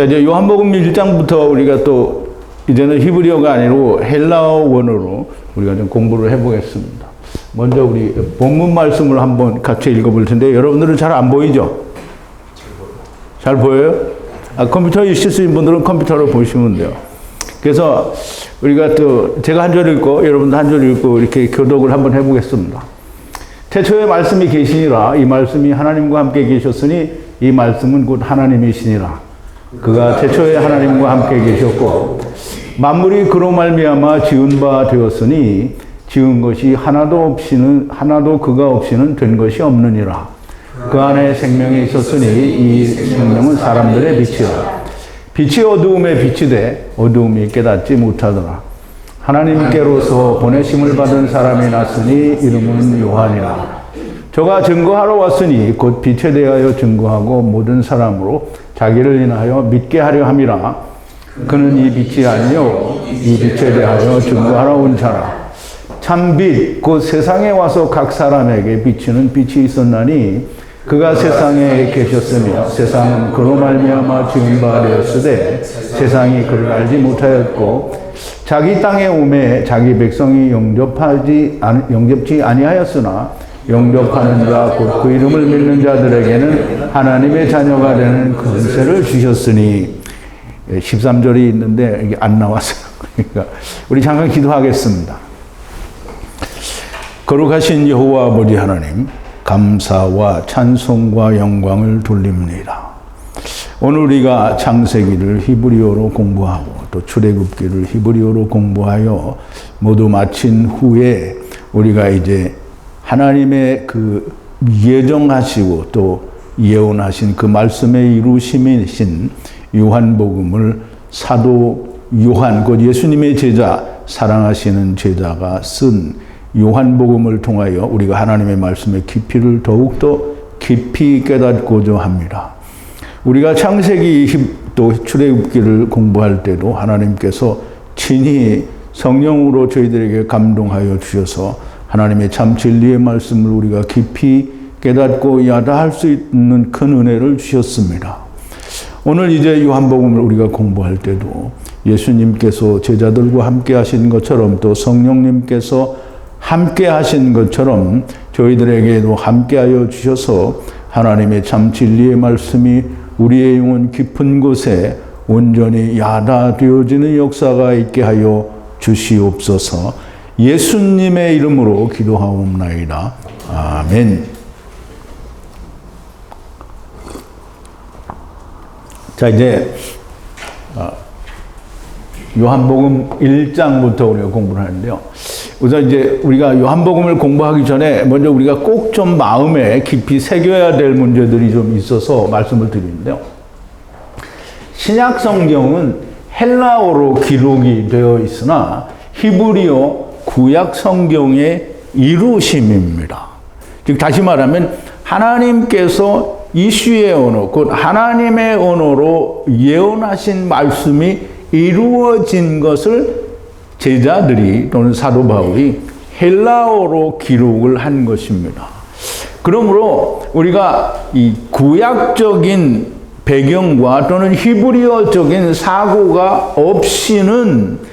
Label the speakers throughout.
Speaker 1: 자, 이제 요한복음 1장부터 우리가 또 이제는 히브리어가 아니고 헬라어 원어로 우리가 좀 공부를 해보겠습니다. 먼저 우리 본문 말씀을 한번 같이 읽어볼 텐데 여러분들은 잘 안 보이죠? 잘 보여요? 컴퓨터 있으신 분들은 컴퓨터로 보시면 돼요. 그래서 우리가 또 제가 한 절 읽고 여러분도 한 절 읽고 이렇게 교독을 한번 해보겠습니다. 태초에 말씀이 계시니라. 이 말씀이 하나님과 함께 계셨으니 이 말씀은 곧 하나님이시니라. 그가 태초에 하나님과 함께 계셨고 만물이 그로 말미암아 지은 바 되었으니 지은 것이 하나도 그가 없이는 된 것이 없느니라. 그 안에 생명이 있었으니 이 생명은 사람들의 빛이라. 빛이 어두움에 빛이 돼 어두움이 깨닫지 못하더라. 하나님께로서 보내심을 받은 사람이 났으니 이름은 요한이라. 저가 증거하러 왔으니 곧 빛에 대하여 증거하고 모든 사람으로 자기를 인하여 믿게 하려 함이라. 그는 이 빛이 아니요 이 빛에 대하여 증거하러 온 자라. 참 빛 곧 세상에 와서 각 사람에게 비치는 빛이 있었나니 그가 세상에 계셨으며 세상은 그로 말미암아 지은 바 되었으되 세상이 그를 알지 못하였고 자기 땅에 오매 자기 백성이 영접지 아니하였으나 영접하는 자 곧 그 이름을 믿는 자들에게는 하나님의 자녀가 되는 권세를 주셨으니 13절이 있는데 이게 안 나왔어요. 그러니까 우리 잠깐 기도하겠습니다. 거룩하신 여호와 아버지 하나님, 감사와 찬송과 영광을 돌립니다. 오늘 우리가 창세기를 히브리어로 공부하고 또 출애굽기를 히브리어로 공부하여 모두 마친 후에 우리가 이제 하나님의 그 예정하시고 또 예언하신 그 말씀의 이루심이신 요한복음을 사도 요한, 곧 예수님의 제자, 사랑하시는 제자가 쓴 요한복음을 통하여 우리가 하나님의 말씀의 깊이를 더욱더 깊이 깨닫고자 합니다. 우리가 창세기 또 출애굽기를 공부할 때도 하나님께서 친히 성령으로 저희들에게 감동하여 주셔서 하나님의 참 진리의 말씀을 우리가 깊이 깨닫고 야다할 수 있는 큰 은혜를 주셨습니다. 오늘 이제 요한복음을 우리가 공부할 때도 예수님께서 제자들과 함께 하신 것처럼 또 성령님께서 함께 하신 것처럼 저희들에게도 함께 하여 주셔서 하나님의 참 진리의 말씀이 우리의 영혼 깊은 곳에 온전히 야다되어지는 역사가 있게 하여 주시옵소서. 예수님의 이름으로 기도하옵나이다. 아멘. 자, 이제 요한복음 1장부터 우리가 공부를 하는데요. 우선 이제 우리가 요한복음을 공부하기 전에 먼저 우리가 꼭 좀 마음에 깊이 새겨야 될 문제들이 좀 있어서 말씀을 드리는데요. 신약 성경은 헬라어로 기록이 되어 있으나 히브리어 구약 성경의 이루심입니다. 즉 다시 말하면 하나님께서 이슈의 언어, 곧 하나님의 언어로 예언하신 말씀이 이루어진 것을 제자들이 또는 사도 바울이 헬라어로 기록을 한 것입니다. 그러므로 우리가 이 구약적인 배경과 또는 히브리어적인 사고가 없이는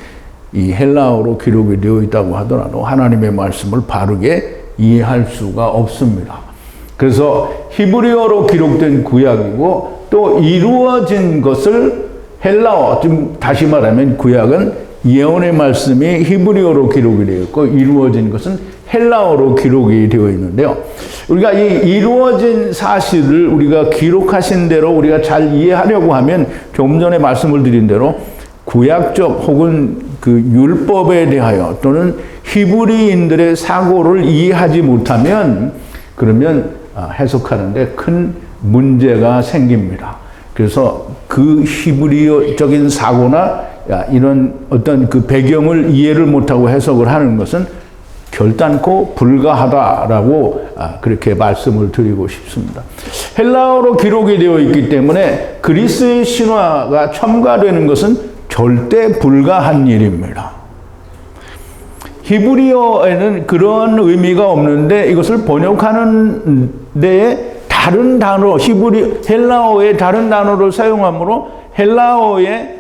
Speaker 1: 이 헬라어로 기록이 되어 있다고 하더라도 하나님의 말씀을 바르게 이해할 수가 없습니다. 그래서 히브리어로 기록된 구약이고 또 이루어진 것을 헬라어, 좀 다시 말하면 구약은 예언의 말씀이 히브리어로 기록이 되어 있고 이루어진 것은 헬라어로 기록이 되어 있는데요. 우리가 이 이루어진 사실을 우리가 기록하신 대로 우리가 잘 이해하려고 하면 조금 전에 말씀을 드린 대로 구약적 혹은 그 율법에 대하여 또는 히브리인들의 사고를 이해하지 못하면 그러면 해석하는데 큰 문제가 생깁니다. 그래서 그 히브리어적인 사고나 이런 어떤 그 배경을 이해를 못하고 해석을 하는 것은 결단코 불가하다라고 그렇게 말씀을 드리고 싶습니다. 헬라어로 기록이 되어 있기 때문에 그리스의 신화가 첨가되는 것은 절대 불가한 일입니다. 히브리어에는 그런 의미가 없는데 이것을 번역하는 데에 다른 단어, 헬라어의 다른 단어를 사용함으로 헬라어에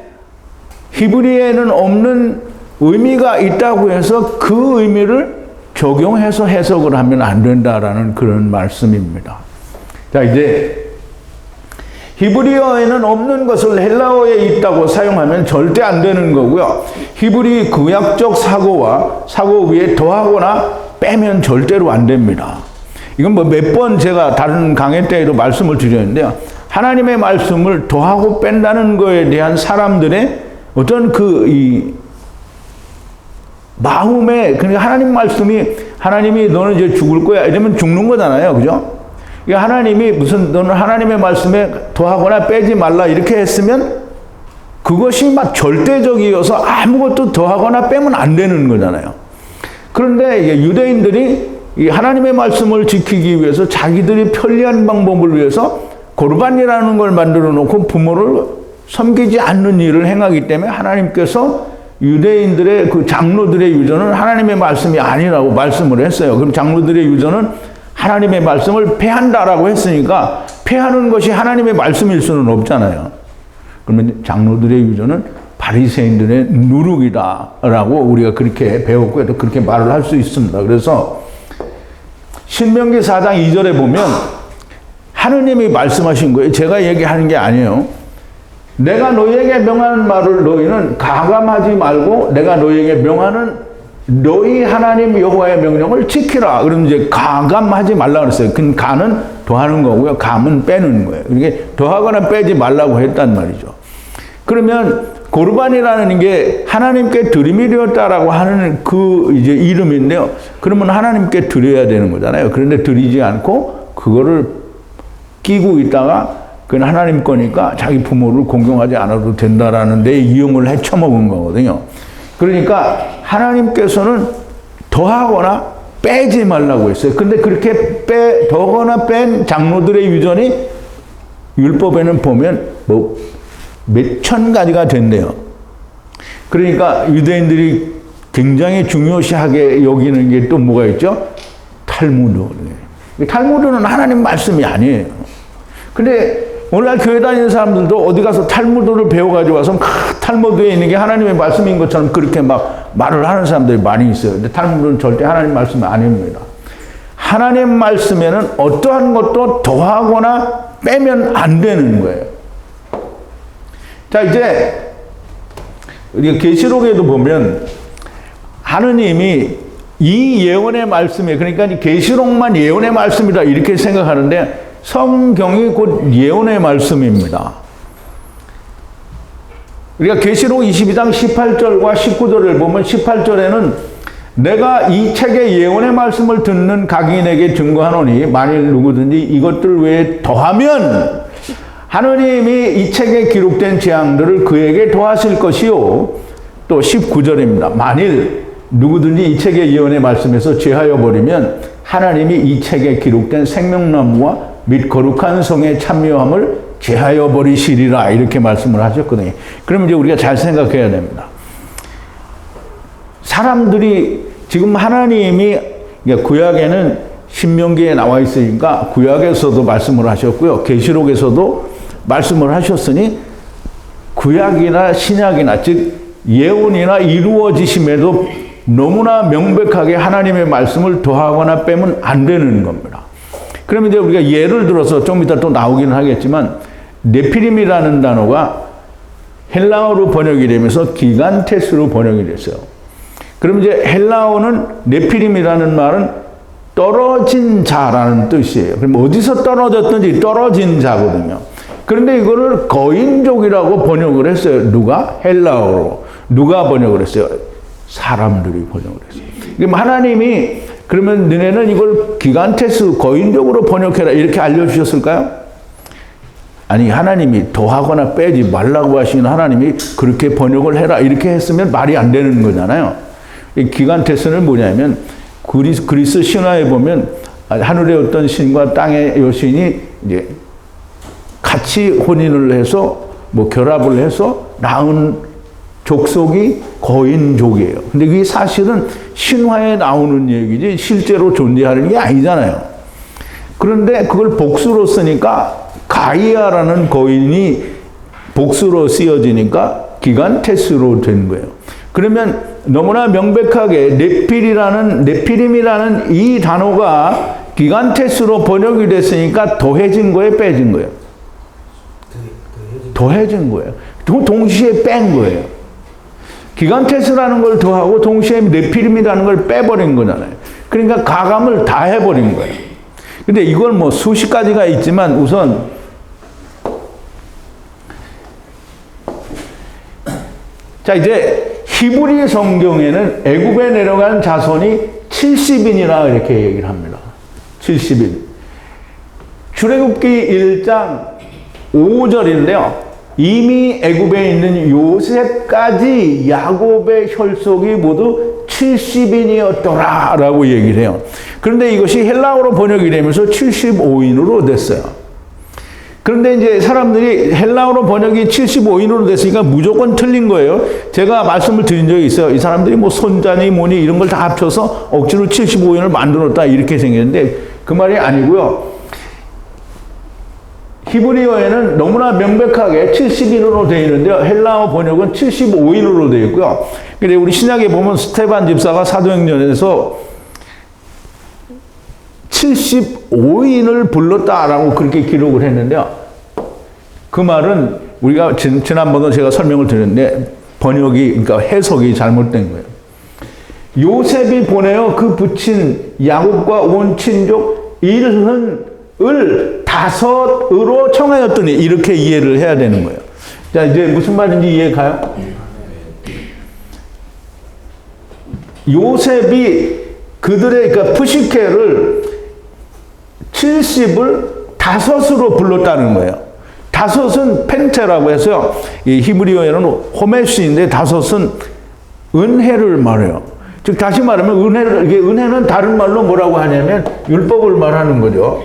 Speaker 1: 히브리에는 없는 의미가 있다고 해서 그 의미를 적용해서 해석을 하면 안 된다라는 그런 말씀입니다. 자, 이제 히브리어에는 없는 것을 헬라어에 있다고 사용하면 절대 안 되는 거고요. 히브리 구약적 사고 위에 더하거나 빼면 절대로 안 됩니다. 이건 뭐 몇 번 제가 다른 강의 때에도 말씀을 드렸는데요. 하나님의 말씀을 더하고 뺀다는 거에 대한 사람들의 어떤 마음에, 그러니까 하나님 말씀이, 하나님이 너는 이제 죽을 거야 이러면 죽는 거잖아요. 그죠? 하나님이 너는 하나님의 말씀에 더하거나 빼지 말라 이렇게 했으면 그것이 막 절대적이어서 아무것도 더하거나 빼면 안 되는 거잖아요. 그런데 유대인들이 이 하나님의 말씀을 지키기 위해서 자기들이 편리한 방법을 위해서 고르반이라는 걸 만들어 놓고 부모를 섬기지 않는 일을 행하기 때문에 하나님께서 유대인들의 그 장로들의 유전은 하나님의 말씀이 아니라고 말씀을 했어요. 그럼 장로들의 유전은 하나님의 말씀을 폐한다라고 했으니까 폐하는 것이 하나님의 말씀일 수는 없잖아요. 그러면 장로들의 유전은 바리새인들의 누룩이다라고 우리가 그렇게 배웠고 또 그렇게 말을 할 수 있습니다. 그래서 신명기 4장 2절에 보면 하느님이 말씀하신 거예요. 제가 얘기하는 게 아니에요. 내가 너희에게 명하는 말을 너희는 가감하지 말고 내가 너희에게 명하는 너희 하나님 여호와의 명령을 지키라. 그럼 이제 가감하지 말라 그랬어요. 그 가는 더하는 거고요. 감은 빼는 거예요. 이게 더하거나 빼지 말라고 했단 말이죠. 그러면 고르반이라는 게 하나님께 드림이 되었다라고 하는 그 이제 이름인데요. 그러면 하나님께 드려야 되는 거잖아요. 그런데 드리지 않고 그거를 끼고 있다가 그건 하나님 거니까 자기 부모를 공경하지 않아도 된다라는 데 이용을 해쳐먹은 거거든요. 그러니까 하나님께서는 더하거나 빼지 말라고 했어요. 근데 그렇게 더거나 뺀 장로들의 유전이 율법에는 보면 뭐 몇천 가지가 된대요. 그러니까 유대인들이 굉장히 중요시하게 여기는 게 또 뭐가 있죠? 탈무드. 탈무드는 하나님 말씀이 아니에요. 근데 오늘날 교회 다니는 사람들도 어디 가서 탈무드를 배워가지고 와서 탈무드에 있는 게 하나님의 말씀인 것처럼 그렇게 막 말을 하는 사람들이 많이 있어요. 근데 탈무드는 절대 하나님 말씀이 아닙니다. 하나님 말씀에는 어떠한 것도 더하거나 빼면 안 되는 거예요. 자, 이제 우리가 계시록에도 보면 하느님이 이 예언의 말씀에, 그러니까 계시록만 예언의 말씀이다 이렇게 생각하는데 성경이 곧 예언의 말씀입니다. 우리가 계시록 22장 18절과 19절을 보면 18절에는 내가 이 책의 예언의 말씀을 듣는 각인에게 증거하노니 만일 누구든지 이것들 외에 더하면 하느님이 이 책에 기록된 재앙들을 그에게 더하실 것이요. 또 19절입니다. 만일 누구든지 이 책의 예언의 말씀에서 제하여 버리면 하나님이 이 책에 기록된 생명나무와 및 거룩한 성의 참여함을 제하여 버리시리라 이렇게 말씀을 하셨거든요. 그럼 이제 우리가 잘 생각해야 됩니다. 사람들이 지금 하나님이 구약에는 신명기에 나와 있으니까 구약에서도 말씀을 하셨고요. 계시록에서도 말씀을 하셨으니 구약이나 신약이나 즉 예언이나 이루어지심에도 너무나 명백하게 하나님의 말씀을 더하거나 빼면 안 되는 겁니다. 그러면 이제 우리가 예를 들어서 좀 이따 또 나오기는 하겠지만 네피림이라는 단어가 헬라어로 번역이 되면서 기간테스로 번역이 됐어요. 그럼 이제 헬라어는 네피림이라는 말은 떨어진 자라는 뜻이에요. 그럼 어디서 떨어졌든지 떨어진 자거든요. 그런데 이거를 거인족이라고 번역을 했어요. 누가? 헬라어로. 누가 번역을 했어요? 사람들이 번역을 했어요. 그럼 하나님이 그러면 너네는 이걸 기간테스 거인족으로 번역해라 이렇게 알려주셨을까요? 아니 하나님이 더하거나 빼지 말라고 하시는 하나님이 그렇게 번역을 해라 이렇게 했으면 말이 안 되는 거잖아요. 이 기간테스는 뭐냐면 그리스 신화에 보면 하늘의 어떤 신과 땅의 여신이 이제 같이 혼인을 해서 뭐 결합을 해서 낳은 족속이 거인족이에요. 근데 그게 사실은 신화에 나오는 얘기지 실제로 존재하는 게 아니잖아요. 그런데 그걸 복수로 쓰니까 가이아라는 거인이 복수로 쓰여지니까 기간테스로 된 거예요. 그러면 너무나 명백하게 네피림이라는 이 단어가 기간테스로 번역이 됐으니까 더해진 거예요, 빼진 거예요? 더해진 거예요. 동시에 뺀 거예요. 기간테스라는 걸 더하고 동시에 네피림이라는 걸 빼버린 거잖아요. 그러니까 가감을 다 해버린 거예요. 근데 이걸 뭐 수십 가지가 있지만 우선 자, 이제 히브리 성경에는 애굽에 내려간 자손이 70인이라 이렇게 얘기를 합니다. 70인. 출애굽기 1장 5절인데요. 이미 애굽에 있는 요셉까지 야곱의 혈속이 모두 70인이었더라 라고 얘기를 해요. 그런데 이것이 헬라어로 번역이 되면서 75인으로 됐어요. 그런데 이제 사람들이 헬라어로 번역이 75인으로 됐으니까 무조건 틀린 거예요. 제가 말씀을 드린 적이 있어요. 이 사람들이 뭐 손자니 뭐니 이런 걸 다 합쳐서 억지로 75인을 만들었다 이렇게 생겼는데 그 말이 아니고요. 히브리어에는 너무나 명백하게 70인으로 되어 있는데요. 헬라어 번역은 75인으로 되어 있고요. 근데 우리 신약에 보면 스테반 집사가 사도행전에서 75인을 불렀다라고 그렇게 기록을 했는데요. 그 말은 우리가 지난번에 제가 설명을 드렸는데 번역이, 그러니까 해석이 잘못된 거예요. 요셉이 보내어 그 부친 야곱과 온 친족 일흔을 다섯으로 청하였더니 이렇게 이해를 해야 되는 거예요. 자, 이제 무슨 말인지 이해 가요? 요셉이 그들의 그러니까 푸시케를 70을 다섯으로 불렀다는 거예요. 다섯은 펜테라고 해서요. 이 히브리어에는 호메시인데 다섯은 은혜를 말해요. 즉 다시 말하면 은혜는 다른 말로 뭐라고 하냐면 율법을 말하는 거죠.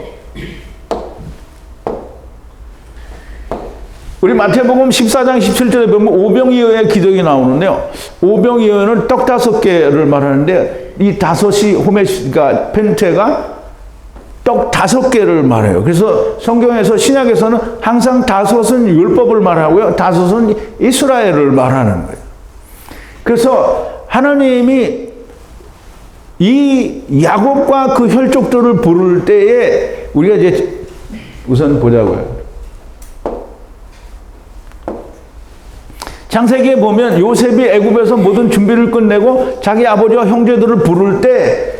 Speaker 1: 우리 마태복음 14장 17절에 보면 오병이어의 기적이 나오는데요. 오병이어는 떡 5개를 말하는데 이 다섯이 그러니까 펜테가 떡 5개를 말해요. 그래서 성경에서 신약에서는 항상 다섯은 율법을 말하고요. 다섯은 이스라엘을 말하는 거예요. 그래서 하나님이 이 야곱과 그 혈족들을 부를 때에 우리가 이제 우선 보자고요. 창세기에 보면 요셉이 애굽에서 모든 준비를 끝내고 자기 아버지와 형제들을 부를 때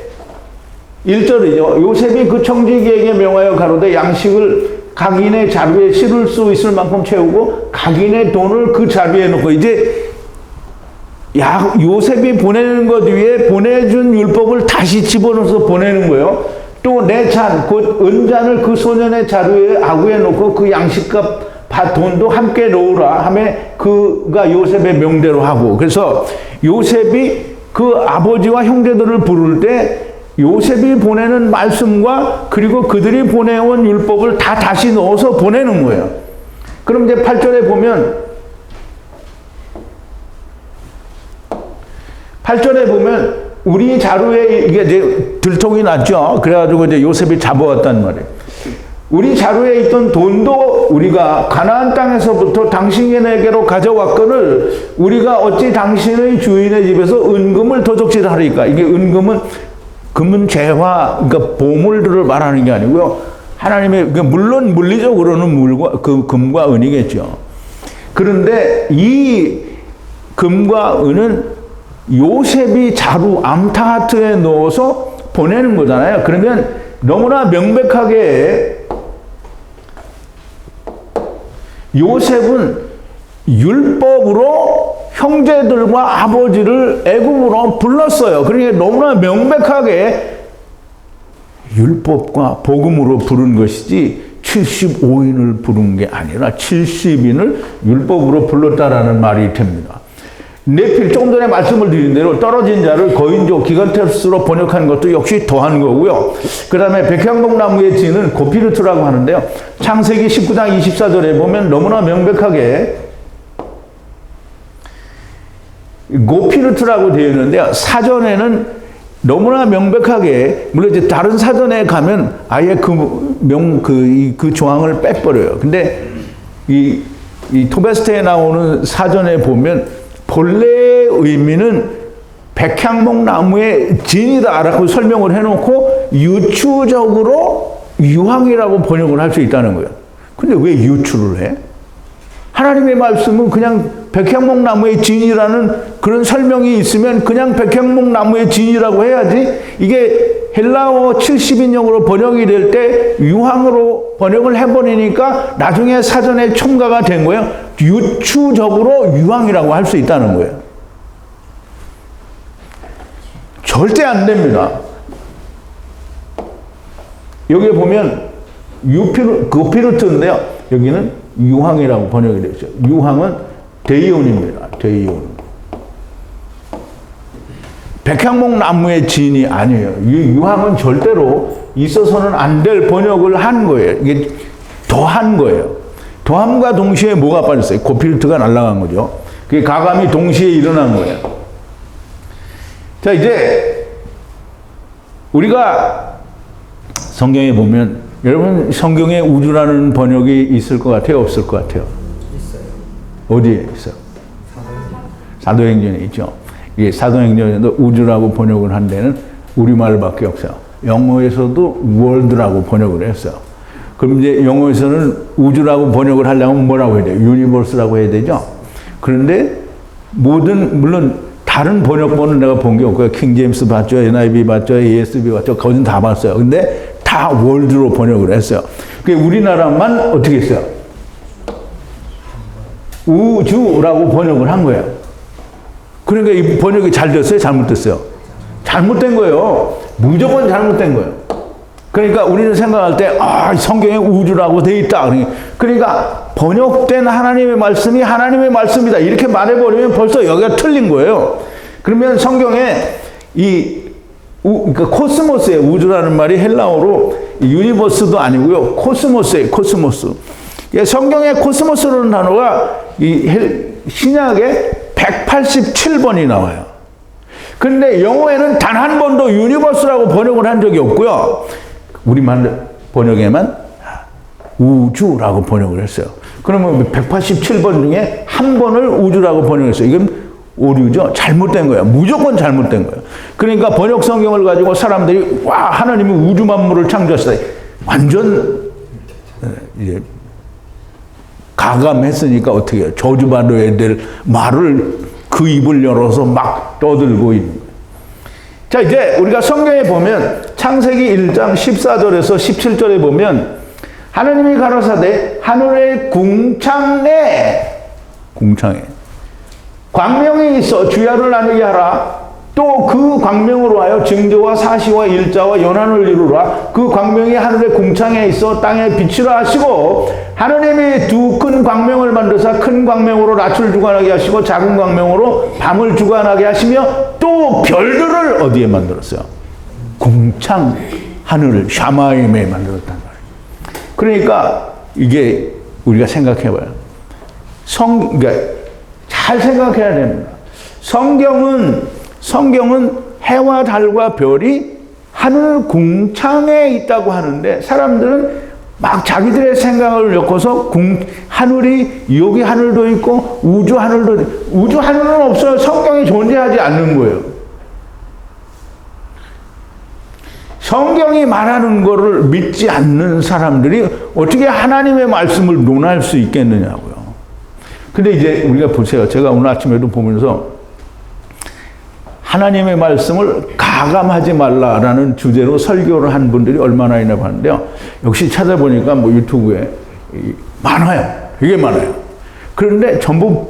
Speaker 1: 1절이죠. 요셉이 그 청지기에게 명하여 가로되 양식을 각인의 자루에 실을 수 있을 만큼 채우고 각인의 돈을 그 자루에 넣고 이제 요셉이 보내는 것 위에 보내준 율법을 다시 집어넣어서 보내는 거예요. 또 내 잔, 곧 은잔을 그 소년의 자루에 아구에 놓고 그 양식과 돈도 함께 넣으라 하며 그가 요셉의 명대로 하고 그래서 요셉이 그 아버지와 형제들을 부를 때 요셉이 보내는 말씀과 그리고 그들이 보내온 율법을 다 다시 넣어서 보내는 거예요. 그럼 이제 8절에 보면 8절에 보면 우리 자루에 이게 이제 들통이 났죠. 그래가지고 이제 요셉이 잡아왔단 말이에요. 우리 자루에 있던 돈도 우리가 가나안 땅에서부터 당신에게로 가져왔거늘 우리가 어찌 당신의 주인의 집에서 은금을 도적질하리까. 이게 은금은 금은 재화, 그러니까 보물들을 말하는 게 아니고요. 하나님의, 물론 물리적으로는 그 금과 은이겠죠. 그런데 이 금과 은은 요셉이 자루 암타하트에 넣어서 보내는 거잖아요. 그러면 너무나 명백하게 요셉은 율법으로 형제들과 아버지를 애굽으로 불렀어요. 그러니까 너무나 명백하게 율법과 복음으로 부른 것이지 75인을 부른 게 아니라 70인을 율법으로 불렀다라는 말이 됩니다. 네필, 조금 전에 말씀을 드린 대로 떨어진 자를 거인족, 기간테스로 번역한 것도 역시 더한 거고요. 그 다음에 백향목나무의 진은 고피르트라고 하는데요. 창세기 19장 24절에 보면 너무나 명백하게 고피르트라고 되어 있는데요. 사전에는 너무나 명백하게, 물론 이제 다른 사전에 가면 아예 그 조항을 빼버려요. 근데 이 이 토베스트에 나오는 사전에 보면 본래의 의미는 백향목 나무의 진이다라고 설명을 해놓고 유추적으로 유황이라고 번역을 할 수 있다는 거예요. 근데 왜 유추를 해? 하나님의 말씀은 그냥 백향목 나무의 진이라는 그런 설명이 있으면 그냥 백향목 나무의 진이라고 해야지, 이게 헬라어 70인용으로 번역이 될 때 유황으로 번역을 해버리니까 나중에 사전에 첨가가 된 거예요. 유추적으로 유황이라고 할 수 있다는 거예요. 절대 안 됩니다. 여기에 보면 고피르트인데요. 여기는 유황이라고 번역이 되어 있어요. 유황은 데이온입니다. 데이온. 백향목 나무의 진이 아니에요. 유황은 절대로 있어서는 안 될 번역을 한 거예요. 이게 더한 거예요. 더함과 동시에 뭐가 빠졌어요? 고피르트가 날아간 거죠. 그게 가감이 동시에 일어난 거예요. 자, 이제 우리가 성경에 보면, 여러분 성경에 우주라는 번역이 있을 것 같아요? 없을 것 같아요?
Speaker 2: 있어요.
Speaker 1: 어디에 있어요? 사도행전에 있죠. 이게 사도행전에도 우주라고 번역을 한 데는 우리말밖에 없어요. 영어에서도 world라고 번역을 했어요. 그럼 이제 영어에서는 우주라고 번역을 하려면 뭐라고 해야 돼요? universe라고 해야 되죠. 그런데 물론 다른 번역본은 내가 본 게 없고요. 킹제임스 봤죠, NIV 봤죠, ESV 봤죠. 거긴 다 봤어요. 근데 다 월드로 번역을 했어요. 우리나라만 어떻게 했어요? 우주라고 번역을 한 거예요. 그러니까 이 번역이 잘 됐어요? 잘못됐어요? 잘못된 거예요. 무조건 잘못된 거예요. 그러니까 우리는 생각할 때, 성경에 우주라고 돼 있다. 그러니까 번역된 하나님의 말씀이 하나님의 말씀이다. 이렇게 말해버리면 벌써 여기가 틀린 거예요. 그러면 성경에 그러니까 코스모스예요. 우주라는 말이 헬라어로 유니버스도 아니고요. 코스모스예요. 코스모스. 성경에 코스모스라는 단어가 신약에 187번이 나와요. 근데 영어에는 단 한 번도 유니버스라고 번역을 한 적이 없고요. 우리말 번역에만 우주라고 번역을 했어요. 그러면 187번 중에 한 번을 우주라고 번역했어요. 이건 오류죠. 잘못된 거예요. 무조건 잘못된 거예요. 그러니까 번역 성경을 가지고 사람들이 하나님이 우주 만물을 창조하시다. 완전 이제 가감했으니까 어떻게 해요? 저주받아야 될 말을 그 입을 열어서 막 떠들고 있는 거예요. 자, 이제 우리가 성경에 보면 창세기 1장 14절에서 17절에 보면 하나님이 가라사대 하늘의 궁창에 광명이 있어 주야를 나누게 하라. 또 그 광명으로 하여 징조와 사시와 일자와 연한을 이루라. 그 광명이 하늘의 궁창에 있어 땅에 빛이라 하시고, 하느님이 두 큰 광명을 만드사 큰 광명으로 낮을 주관하게 하시고 작은 광명으로 밤을 주관하게 하시며, 또 별들을 어디에 만들었어요? 궁창 하늘을 샤마임에 만들었단 말이에요. 그러니까 이게 우리가 생각해봐요. 그러니까 잘 생각해야 됩니다. 성경은 해와 달과 별이 하늘 궁창에 있다고 하는데, 사람들은 막 자기들의 생각을 엮어서 하늘이 여기 하늘도 있고 우주 하늘도 있고, 우주 하늘은 없어요. 성경이 존재하지 않는 거예요. 성경이 말하는 거를 믿지 않는 사람들이 어떻게 하나님의 말씀을 논할 수 있겠느냐고요. 근데 이제 우리가 보세요. 제가 오늘 아침에도 보면서 하나님의 말씀을 가감하지 말라라는 주제로 설교를 한 분들이 얼마나 있나 봤는데요. 역시 찾아보니까 유튜브에 많아요. 되게 많아요. 그런데 전부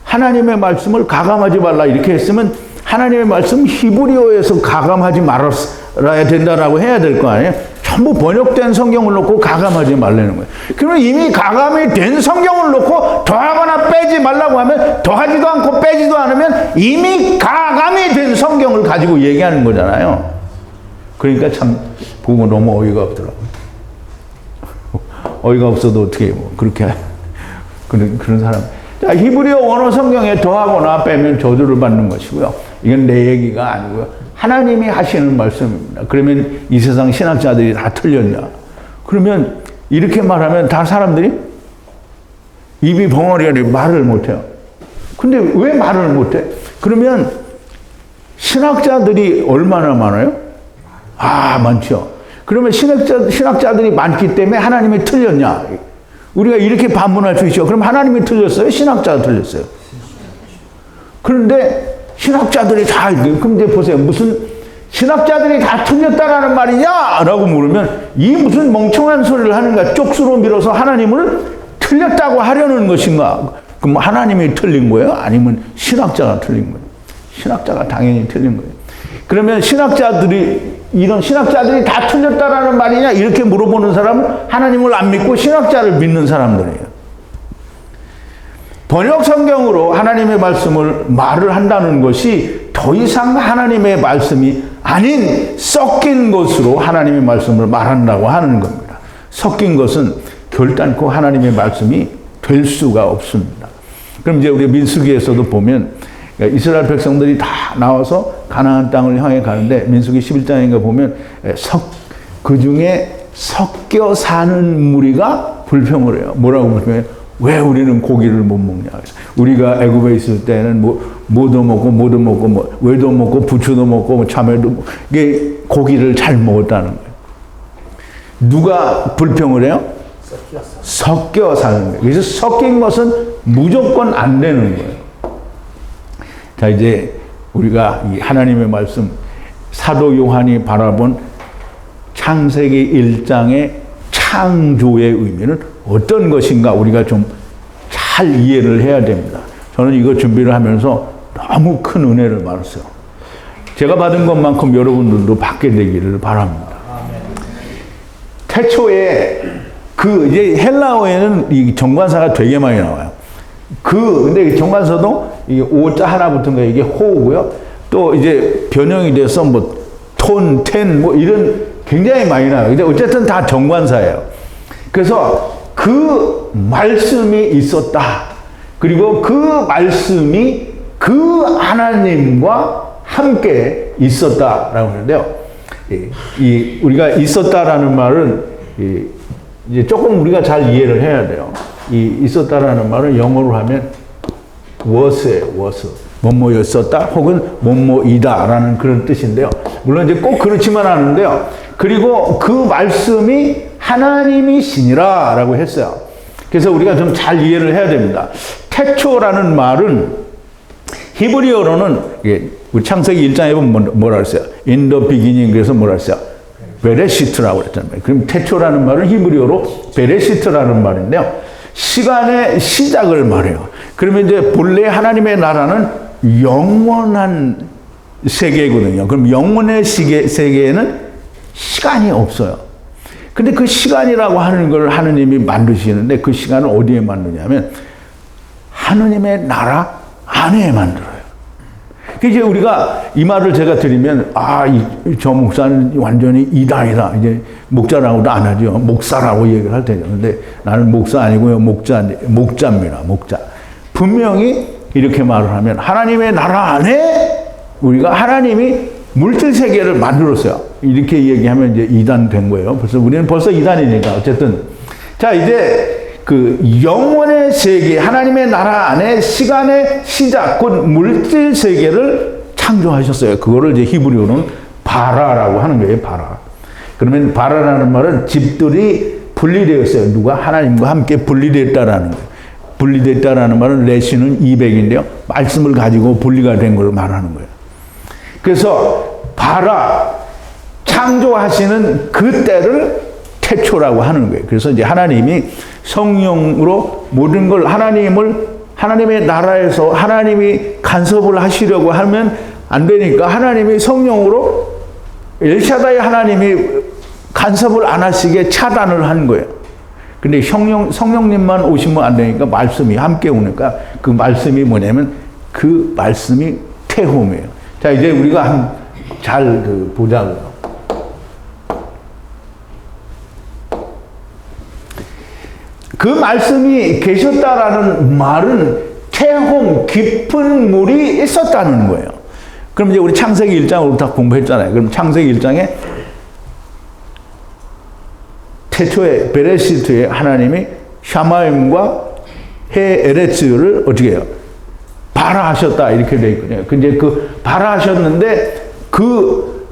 Speaker 1: 하나님의 말씀을 가감하지 말라 이렇게 했으면 하나님의 말씀 히브리어에서 가감하지 말아야 된다라고 해야 될 거 아니에요. 전부 번역된 성경을 놓고 가감하지 말라는 거예요. 그러면 이미 가감이 된 성경을 놓고 더하거나 빼지 말라고 하면, 더하지도 않고 빼지도 않으면 이미 가감이 된 성경을 가지고 얘기하는 거잖아요. 그러니까 참 보고 너무 어이가 없더라고요. 어이가 없어도 어떻게 그렇게 그런 사람. 자, 히브리어 원어 성경에 더하거나 빼면 저주를 받는 것이고요. 이건 내 얘기가 아니고요. 하나님이 하시는 말씀입니다. 그러면 이 세상 신학자들이 다 틀렸냐? 그러면 이렇게 말하면 다 사람들이 입이 벙어리가 돼 말을 못해요. 근데 왜 말을 못해? 그러면 신학자들이 얼마나 많아요? 많죠. 그러면 신학자들이 많기 때문에 하나님이 틀렸냐? 우리가 이렇게 반문할 수 있죠. 그럼 하나님이 틀렸어요? 신학자가 틀렸어요? 그런데 신학자들이 다, 근데 보세요. 무슨 신학자들이 다 틀렸다라는 말이냐? 라고 물으면 이 무슨 멍청한 소리를 하는가? 쪽수로 밀어서 하나님을 틀렸다고 하려는 것인가? 그럼 하나님이 틀린 거예요? 아니면 신학자가 틀린 거예요? 신학자가 당연히 틀린 거예요. 그러면 이런 신학자들이 다 틀렸다라는 말이냐? 이렇게 물어보는 사람은 하나님을 안 믿고 신학자를 믿는 사람들이에요. 번역 성경으로 하나님의 말씀을 말을 한다는 것이 더 이상 하나님의 말씀이 아닌 섞인 것으로 하나님의 말씀을 말한다고 하는 겁니다. 섞인 것은 결단코 하나님의 말씀이 될 수가 없습니다. 그럼 이제 우리 민수기에서도 보면 이스라엘 백성들이 다 나와서 가나안 땅을 향해 가는데 민수기 11장인가 보면 그 중에 섞여 사는 무리가 불평을 해요. 뭐라고 불평해요? 왜 우리는 고기를 못 먹냐? 우리가 애굽에 있을 때는 뭐도 먹고 외도 먹고 부추도 먹고 참외도 먹고 이게 고기를 잘 먹었다는 거예요. 누가 불평을 해요? 섞여 사는 거예요. 그래서 섞인 것은 무조건 안 되는 거예요. 자, 이제 우리가 이 하나님의 말씀 사도 요한이 바라본 창세기 1장의 창조의 의미는 어떤 것인가 우리가 좀 잘 이해를 해야 됩니다. 저는 이거 준비를 하면서 너무 큰 은혜를 받았어요. 제가 받은 것만큼 여러분들도 받게 되기를 바랍니다. 태초에 이제 헬라어에는 이 정관사가 되게 많이 나와요. 근데 정관사도 이게 오자 하나 붙은 거 이게 호고요. 또 이제 변형이 돼서 텐 이런 굉장히 많이 나와요. 근데 어쨌든 다 정관사예요. 그래서 그 말씀이 있었다. 그리고 그 말씀이 그 하나님과 함께 있었다라고 하는데요. 우리가 있었다라는 말은 이제 조금 우리가 잘 이해를 해야 돼요. 있었다라는 말은 영어로 하면 was예요. 뭐뭐였었다 혹은 뭐뭐이다라는 그런 뜻인데요. 물론 이제 꼭 그렇지만 않은데요. 그리고 그 말씀이 하나님이시니라 라고 했어요. 그래서 우리가 좀 잘 이해를 해야 됩니다. 태초라는 말은 히브리어로는 우리 창세기 1장에 보면 뭐라 그랬어요? In the beginning 그래서 뭐라 그랬어요? 베레시트라고 그랬잖아요. 그럼 태초라는 말은 히브리어로 베레시트라는 말인데요. 시간의 시작을 말해요. 그러면 이제 본래 하나님의 나라는 영원한 세계거든요. 그럼 영원의 세계에는 시간이 없어요. 근데 그 시간이라고 하는 걸 하느님이 만드시는데 그 시간을 어디에 만드냐면 하느님의 나라 안에 만들어요. 이제 우리가 이 말을 제가 드리면 저 목사는 완전히 이단이다. 이제 목자라고도 안 하죠. 목사라고 얘기를 할 테죠. 근데 나는 목사 아니고요. 목자입니다. 목자. 분명히 이렇게 말을 하면 하나님의 나라 안에 우리가 하나님이 물질 세계를 만들었어요. 이렇게 얘기하면 이제 이단 된 거예요. 우리는 벌써 이단이니까 어쨌든 자 이제 그 영원의 세계 하나님의 나라 안에 시간의 시작 곧 물질 세계를 창조하셨어요. 그거를 이제 히브리어로는 바라라고 하는 거예요. 바라. 그러면 바라라는 말은 집들이 분리되었어요. 누가 하나님과 함께 분리됐다라는 거예요. 분리됐다라는 말은 레시는 200인데요. 말씀을 가지고 분리가 된 걸 말하는 거예요. 그래서 바라 창조하시는 그 때를 태초라고 하는 거예요. 그래서 이제 하나님이 성령으로 모든 걸 하나님의 나라에서 하나님이 간섭을 하시려고 하면 안 되니까 하나님이 성령으로 엘샤다이 하나님이 간섭을 안 하시게 차단을 한 거예요. 근데 성령님만 오시면 안 되니까 말씀이 함께 오니까 그 말씀이 뭐냐면 그 말씀이 태홈이에요. 자, 이제 우리가 잘 보자고요. 그 말씀이 계셨다라는 말은 태홈, 깊은 물이 있었다는 거예요. 그럼 이제 우리 창세기 1장으로 다 공부했잖아요. 그럼 창세기 1장에 태초에 베레시트에 하나님이 샤마임과 해 에레츠를 어떻게 해요? 발화하셨다 이렇게 돼 있거든요. 근데 그 발화하셨는데 그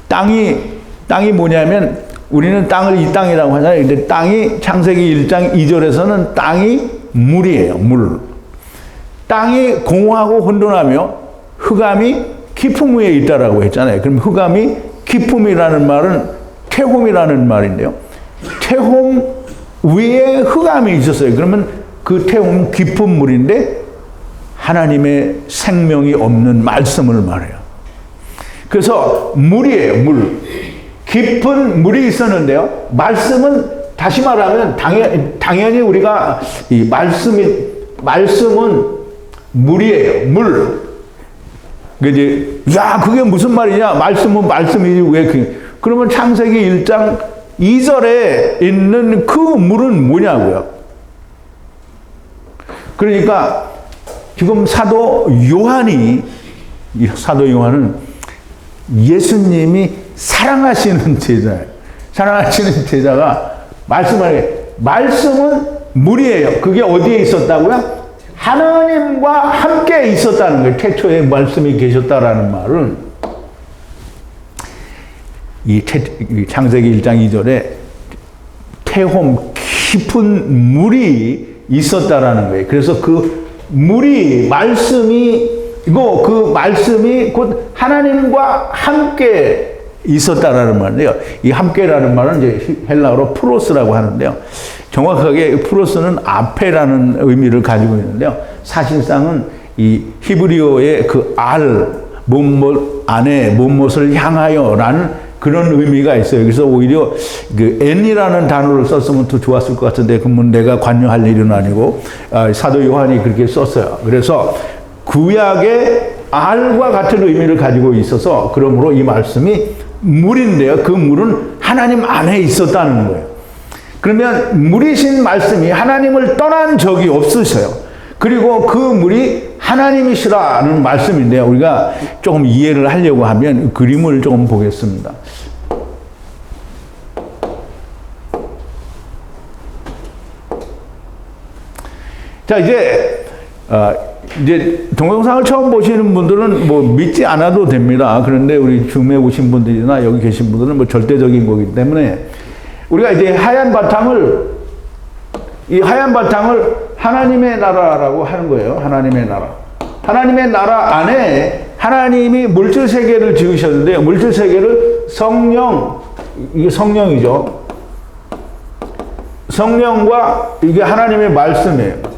Speaker 1: 땅이 뭐냐면 우리는 땅을 이 땅이라고 하잖아요. 근데 땅이 창세기 1장 2절에서는 땅이 물이에요. 물. 땅이 공허하고 혼돈하며 흑암이 깊음 위에 있다라고 했잖아요. 그럼 흑암이 깊음이라는 말은 태홈이라는 말인데요. 태홈 위에 흑암이 있었어요. 그러면 그 태홈 깊은 물인데 하나님의 생명이 없는 말씀을 말해요. 그래서 물이에요. 물. 깊은 물이 있었는데요. 말씀은 다시 말하면 당연히 우리가 이 말씀은 물이에요. 물. 이제 그게 무슨 말이냐? 말씀은 말씀이지 왜 그러면 창세기 1장 2절에 있는 그 물은 뭐냐고요? 그러니까 지금 사도 요한은 예수님이 사랑하시는 제자예요. 사랑하시는 제자가 말씀은 물이에요. 그게 어디에 있었다고요? 하나님과 함께 있었다는 거예요. 태초에 말씀이 계셨다라는 말은 이 창세기 1장 2절에 태홈 깊은 물이 있었다라는 거예요. 그래서 그 물이 말씀이고 그 말씀이 곧 하나님과 함께 있었다라는 말인데요. 이 함께라는 말은 이제 헬라어로 프로스라고 하는데요. 정확하게 프로스는 앞에라는 의미를 가지고 있는데요. 사실상은 이 히브리어의 그 무엇 안에 무엇을 향하여라는 그런 의미가 있어요. 그래서 오히려 그 n이라는 단어를 썼으면 더 좋았을 것 같은데 그러면 내가 관여할 일은 아니고 사도 요한이 그렇게 썼어요. 그래서 구약의 알과 같은 의미를 가지고 있어서 그러므로 이 말씀이 물인데요. 그 물은 하나님 안에 있었다는 거예요. 그러면 물이신 말씀이 하나님을 떠난 적이 없으셔요. 그리고 그 물이 하나님이시라는 말씀인데요. 우리가 조금 이해를 하려고 하면 그림을 조금 보겠습니다. 자, 이제 동영상을 처음 보시는 분들은 뭐 믿지 않아도 됩니다. 그런데 우리 줌에 오신 분들이나 여기 계신 분들은 뭐 절대적인 거기 때문에 우리가 이제 이 하얀 바탕을 하나님의 나라라고 하는 거예요. 하나님의 나라. 하나님의 나라 안에 하나님이 물질 세계를 지으셨는데요. 물질 세계를 이게 성령이죠. 성령과 이게 하나님의 말씀이에요.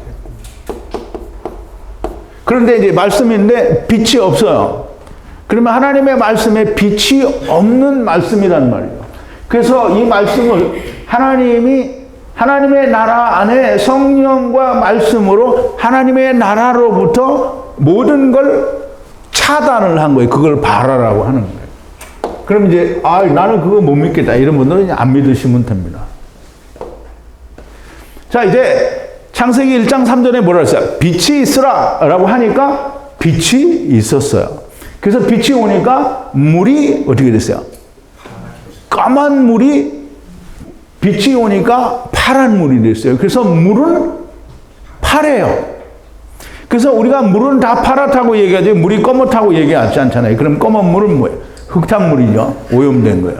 Speaker 1: 그런데 이제 말씀인데 빛이 없어요. 그러면 하나님의 말씀에 빛이 없는 말씀이란 말이에요. 그래서 이 말씀을 하나님의 나라 안에 성령과 말씀으로 하나님의 나라로부터 모든 걸 차단을 한 거예요. 그걸 바라라고 하는 거예요. 그럼 이제 나는 그거 못 믿겠다 이런 분들은 안 믿으시면 됩니다. 자, 이제 창세기 1장 3절에 뭐라 했어요? 빛이 있으라 라고 하니까 빛이 있었어요. 그래서 빛이 오니까 물이 어떻게 됐어요? 까만 물이 빛이 오니까 파란 물이 됐어요. 그래서 물은 파래요. 그래서 우리가 물은 다 파랗다고 얘기하지 물이 검었다고 얘기하지 않잖아요. 그럼 검은 물은 뭐예요? 흙탕물이죠. 오염된 거예요.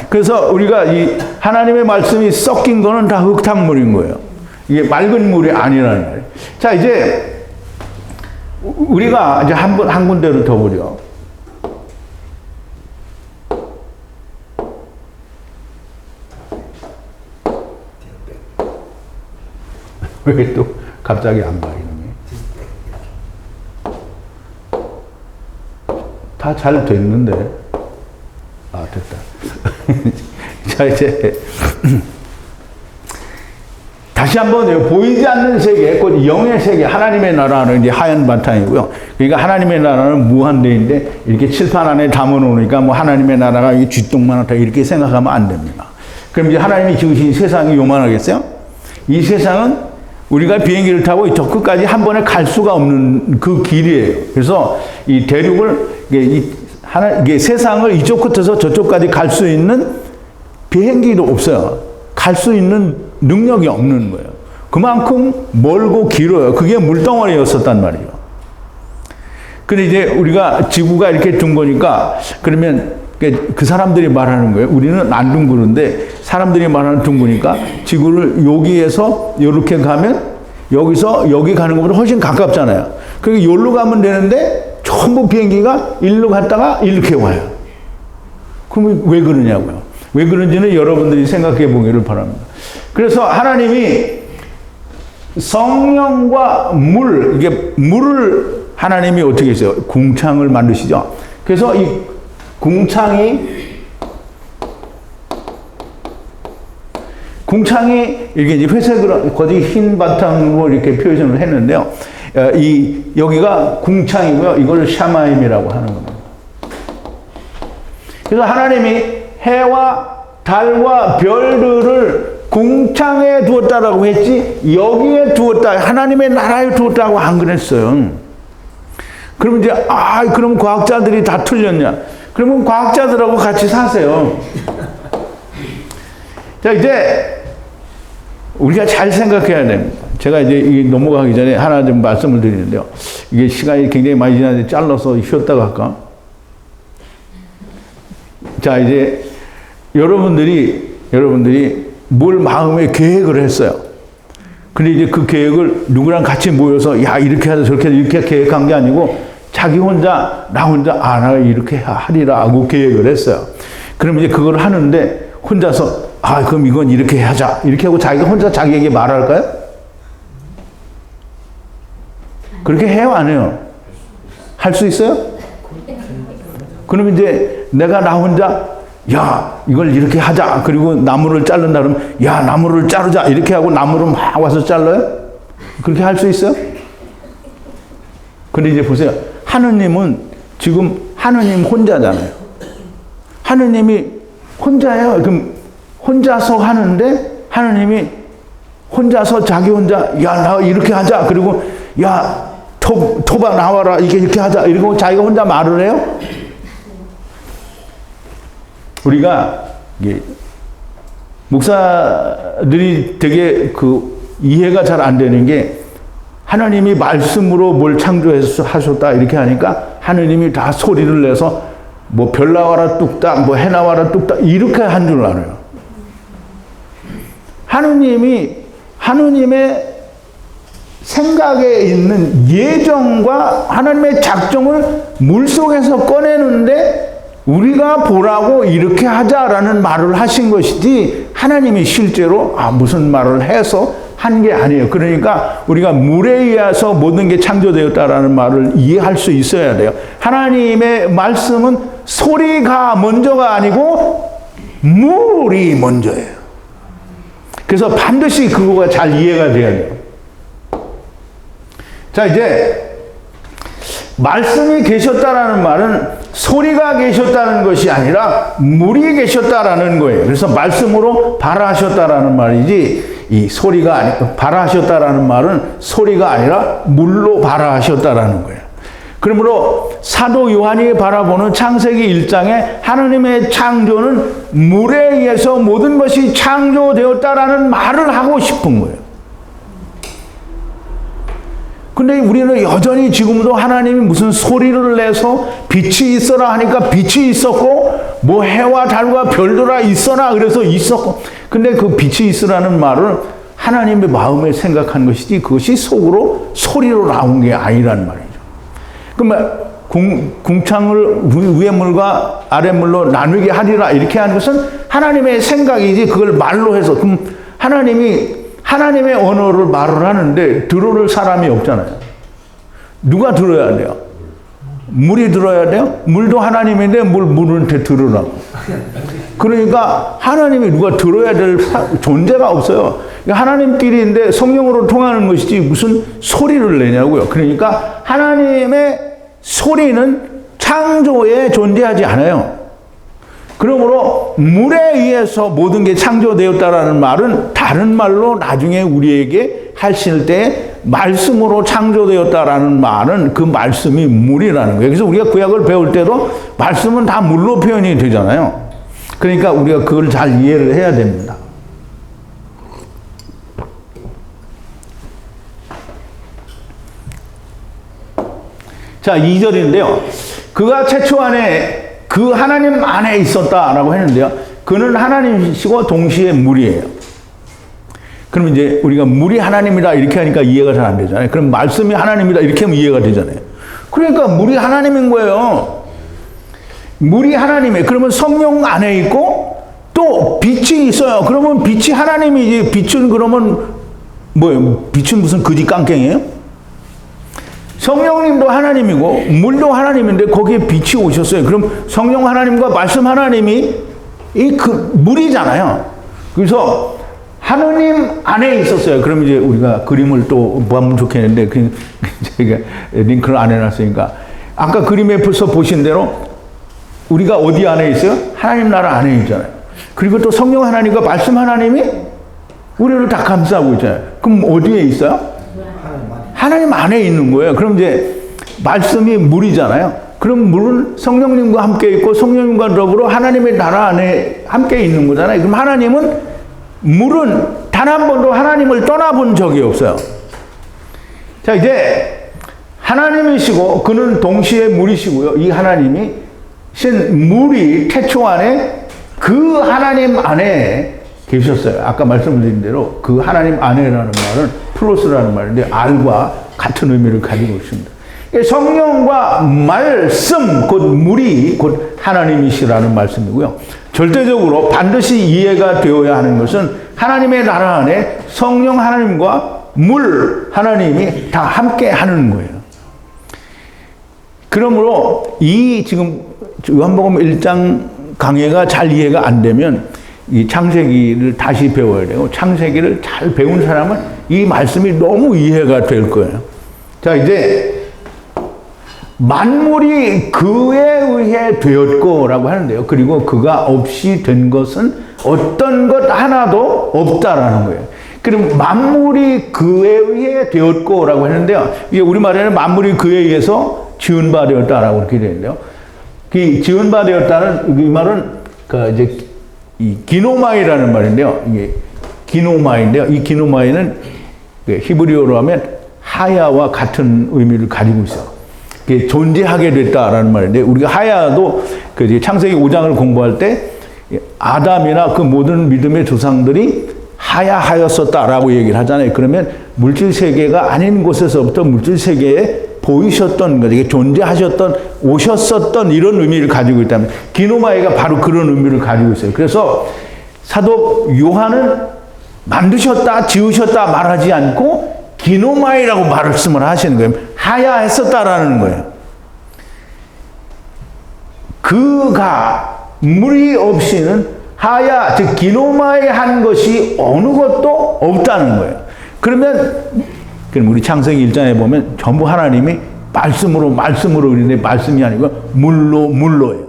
Speaker 1: 그래서 우리가 이 하나님의 말씀이 섞인 거는 다 흙탕물인 거예요. 이게 맑은 물이 아니라는 거예요. 자, 이제 우리가 이제 한 군데로 더 보죠. 왜 또 갑자기 안 가, 이놈이? 다 잘 됐는데. 됐다. 자, 이제. 다시 한번 보이지 않는 세계, 곧 영의 세계, 하나님의 나라는 이제 하얀 바탕이고요. 그러니까 하나님의 나라는 무한대인데 이렇게 칠판 안에 담아놓으니까 뭐 하나님의 나라가 이 쥐똥만하다 이렇게 생각하면 안 됩니다. 그럼 이제 하나님이 지으신 세상이 요만하겠어요? 이 세상은 우리가 비행기를 타고 저 끝까지 한 번에 갈 수가 없는 그 길이에요. 그래서 이 대륙을, 이게 세상을 이쪽 끝에서 저쪽까지 갈 수 있는 비행기도 없어요. 갈 수 있는 능력이 없는 거예요. 그만큼 멀고 길어요. 그게 물덩어리였었단 말이에요. 근데 이제 우리가 지구가 이렇게 둥거니까 그러면 그 사람들이 말하는 거예요. 우리는 안 둥그런데 사람들이 말하는 둥그니까 지구를 여기에서 이렇게 가면 여기서 여기 가는 것보다 훨씬 가깝잖아요. 그러니까 여기로 가면 되는데 전부 비행기가 일로 갔다가 이렇게 와요. 그럼 왜 그러냐고요. 왜 그런지는 여러분들이 생각해 보기를 바랍니다. 그래서 하나님이 성령과 물, 이게 물을 하나님이 어떻게 했어요? 궁창을 만드시죠. 그래서 이 궁창이 이렇게 이제 회색으로 거기 흰 바탕으로 이렇게 표현을 했는데요. 여기가 궁창이고요. 이걸 샤마임이라고 하는 겁니다. 그래서 하나님이 해와 달과 별들을 궁창에 두었다라고 했지 여기에 두었다, 하나님의 나라에 두었다고 안 그랬어요. 그러면 이제 그럼 과학자들이 다 틀렸냐? 그러면 과학자들하고 같이 사세요. 자, 이제 우리가 잘 생각해야 됩니다. 제가 이제 넘어가기 전에 하나 좀 말씀을 드리는데요. 이게 시간이 굉장히 많이 지났는데 잘라서 쉬었다가 할까? 자, 이제 여러분들이 뭘 마음에 계획을 했어요. 근데 이제 그 계획을 누구랑 같이 모여서 야, 이렇게 하자 저렇게 하자 이렇게 계획한 게 아니고 자기 혼자 나 이렇게 하리라 하고 계획을 했어요. 그럼 이제 그걸 하는데 혼자서 그럼 이건 이렇게 하자 이렇게 하고 자기가 혼자 자기에게 말할까요? 그렇게 해요, 안 해요? 할 수 있어요? 그럼 이제 내가 나 혼자 야, 이걸 이렇게 하자. 그리고 나무를 자른다 그러면 야, 나무를 자르자. 이렇게 하고 나무를 막 와서 잘라요? 그렇게 할 수 있어요? 근데 이제 보세요. 하느님은 지금 하느님 혼자잖아요. 하느님이 혼자예요. 그럼 혼자서 하는데 하느님이 혼자서 자기 혼자 야, 나 이렇게 하자. 그리고 야, 토바 나와라. 이렇게 하자. 이러고 자기가 혼자 말을 해요? 우리가 목사들이 되게 이해가 잘 안 되는 게 하나님이 말씀으로 뭘 창조하셨다 이렇게 하니까 하나님이 다 소리를 내서 뭐 별 나와라 뚝딱 뭐 해 나와라 뚝딱 이렇게 한 줄 알아요. 하느님의 생각에 있는 예정과 하나님의 작정을 물속에서 꺼내는데 우리가 보라고 이렇게 하자라는 말을 하신 것이지 하나님이 실제로 무슨 말을 해서 한 게 아니에요. 그러니까 우리가 물에 의해서 모든 게 창조되었다라는 말을 이해할 수 있어야 돼요. 하나님의 말씀은 소리가 먼저가 아니고 물이 먼저예요. 그래서 반드시 그거가 잘 이해가 돼야 돼요. 자, 이제 말씀이 계셨다라는 말은 소리가 계셨다는 것이 아니라 물이 계셨다라는 거예요. 그래서 말씀으로 발하셨다라는 말이지 이 소리가 발하셨다라는 말은 소리가 아니라 물로 발하셨다라는 거예요. 그러므로 사도 요한이 바라보는 창세기 1장에 하나님의 창조는 물에 의해서 모든 것이 창조되었다라는 말을 하고 싶은 거예요. 근데 우리는 여전히 지금도 하나님이 무슨 소리를 내서 빛이 있어라 하니까 빛이 있었고 뭐 해와 달과 별들아 있어라 그래서 있었고 근데 그 빛이 있으라는 말을 하나님의 마음에 생각한 것이지 그것이 속으로 소리로 나온 게 아니란 말이죠. 그러면 궁창을 위의 물과 아래 물로 나누게 하리라 이렇게 하는 것은 하나님의 생각이지 그걸 말로 해서 그럼 하나님의 언어를 말을 하는데 들어올 사람이 없잖아요. 누가 들어야 돼요? 물이 들어야 돼요? 물도 하나님인데 물한테 들으라고. 그러니까 하나님이 누가 들어야 될 존재가 없어요. 하나님끼리인데 성령으로 통하는 것이지 무슨 소리를 내냐고요. 그러니까 하나님의 소리는 창조에 존재하지 않아요. 그러므로 물에 의해서 모든 게 창조되었다라는 말은 다른 말로 나중에 우리에게 하실 때 말씀으로 창조되었다라는 말은 그 말씀이 물이라는 거예요. 그래서 우리가 구약을 배울 때도 말씀은 다 물로 표현이 되잖아요. 그러니까 우리가 그걸 잘 이해를 해야 됩니다. 자, 2절인데요. 그가 태초 안에 그 하나님 안에 있었다라고 했는데요. 그는 하나님이시고 동시에 물이에요. 그럼 이제 우리가 물이 하나님이다 이렇게 하니까 이해가 잘 안 되잖아요. 그럼 말씀이 하나님이다 이렇게 하면 이해가 되잖아요. 그러니까 물이 하나님인 거예요. 물이 하나님이에요. 그러면 성령 안에 있고 또 빛이 있어요. 그러면 빛이 하나님이지. 빛은 그러면 뭐예요? 빛은 무슨 거지 깡깽이에요? 성령님도 하나님이고 물도 하나님인데 거기에 빛이 오셨어요. 그럼 성령 하나님과 말씀 하나님이 그 물이잖아요. 그래서 하느님 안에 있었어요. 그럼 이제 우리가 그림을 또 보면 좋겠는데 제가 링크를 안 해놨으니까 아까 그림에서 보신 대로 우리가 어디 안에 있어요? 하나님 나라 안에 있잖아요. 그리고 또 성령 하나님과 말씀 하나님이 우리를 다 감싸고 있잖아요. 그럼 어디에 있어요? 하나님 안에 있는 거예요. 그럼 이제 말씀이 물이잖아요. 그럼 물은 성령님과 함께 있고 성령님과 더불어 하나님의 나라 안에 함께 있는 거잖아요. 그럼 하나님은 물은 단 한 번도 하나님을 떠나본 적이 없어요. 자, 이제 하나님이시고 그는 동시에 물이시고요. 이 하나님이 신 물이 태초 안에 그 하나님 안에 계셨어요. 아까 말씀드린 대로 그 하나님 안에라는 말은 플러스라는 말인데 R과 같은 의미를 가지고 있습니다. 성령과 말씀, 곧 물이 곧 하나님이시라는 말씀이고요. 절대적으로 반드시 이해가 되어야 하는 것은 하나님의 나라 안에 성령 하나님과 물 하나님이 다 함께 하는 거예요. 그러므로 이 지금 요한복음 1장 강해가 잘 이해가 안 되면 이 창세기를 다시 배워야 되고 창세기를 잘 배운 사람은 이 말씀이 너무 이해가 될 거예요. 자, 이제 만물이 그에 의해 되었고라고 하는데요. 그리고 그가 없이 된 것은 어떤 것 하나도 없다라는 거예요. 그럼 만물이 그에 의해 되었고라고 했는데요. 이게 우리말에는 만물이 그에 의해서 지은 바 되었다라고 이렇게 되는데요. 그 지은 바 되었다는 이 말은 그 이제 이 기노마이라는 말인데요. 이게 기노마인데요. 이 기노마이는 히브리어로 하면 하야와 같은 의미를 가지고 있어요. 존재하게 됐다라는 말인데 우리가 하야도 그 창세기 5장을 공부할 때 아담이나 그 모든 믿음의 조상들이 하야하였었다라고 얘기를 하잖아요. 그러면 물질 세계가 아닌 곳에서부터 물질 세계에 보이셨던 것, 이게 존재하셨던, 오셨었던 이런 의미를 가지고 있다면 기노마이가 바로 그런 의미를 가지고 있어요. 그래서 사도 요한은 만드셨다, 지으셨다 말하지 않고 기노마이라고 말씀을 하시는 거예요. 하야했었다라는 거예요. 그가 물이 없이는 하야, 즉 기노마이 한 것이 어느 것도 없다는 거예요. 그러면 우리 창세기 1장에 보면 전부 하나님이 말씀으로 그러는데 말씀이 아니고 물로예요.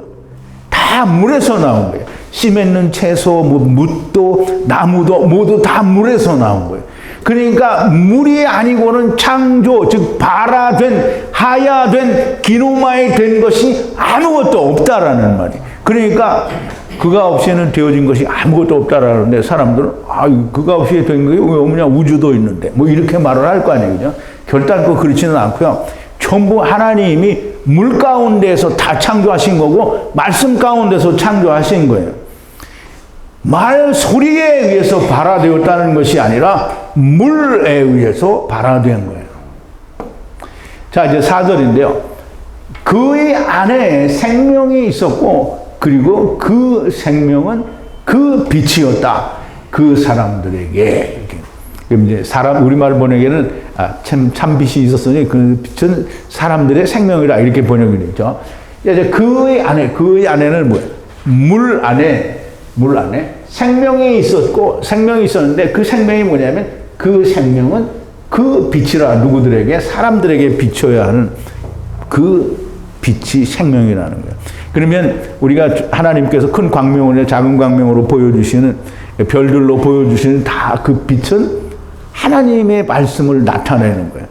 Speaker 1: 다 물에서 나온 거예요. 씨 맺는 채소, 묻도, 나무도 모두 다 물에서 나온 거예요. 그러니까 물이 아니고는 창조, 즉 발화된, 하야된, 기노마이 된 것이 아무것도 없다라는 말이에요. 그러니까 그가 없이는 되어진 것이 아무것도 없다라는데 사람들은 그가 없이 된 게 왜 없냐, 우주도 있는데 뭐 이렇게 말을 할 거 아니에요. 그죠? 결단코 그렇지는 않고요. 전부 하나님이 물 가운데서 다 창조하신 거고 말씀 가운데서 창조하신 거예요. 말 소리에 의해서 발화되었다는 것이 아니라 물에 의해서 발화된 거예요. 자, 이제 4절인데요. 그의 안에 생명이 있었고 그리고 그 생명은 그 빛이었다. 그 사람들에게. 그럼 이제 우리말 번역에는 참 빛이 있었으니 그 빛은 사람들의 생명이라 이렇게 번역이 되죠. 이제 그의 안에는 뭐예요? 물 안에 생명이 있었고 생명이 있었는데 그 생명이 뭐냐면 그 생명은 그 빛이라 누구들에게 사람들에게 비춰야 하는 그 빛이 생명이라는 거예요. 그러면 우리가 하나님께서 큰 광명으로 작은 광명으로 보여주시는 별들로 보여주시는 다 그 빛은 하나님의 말씀을 나타내는 거예요.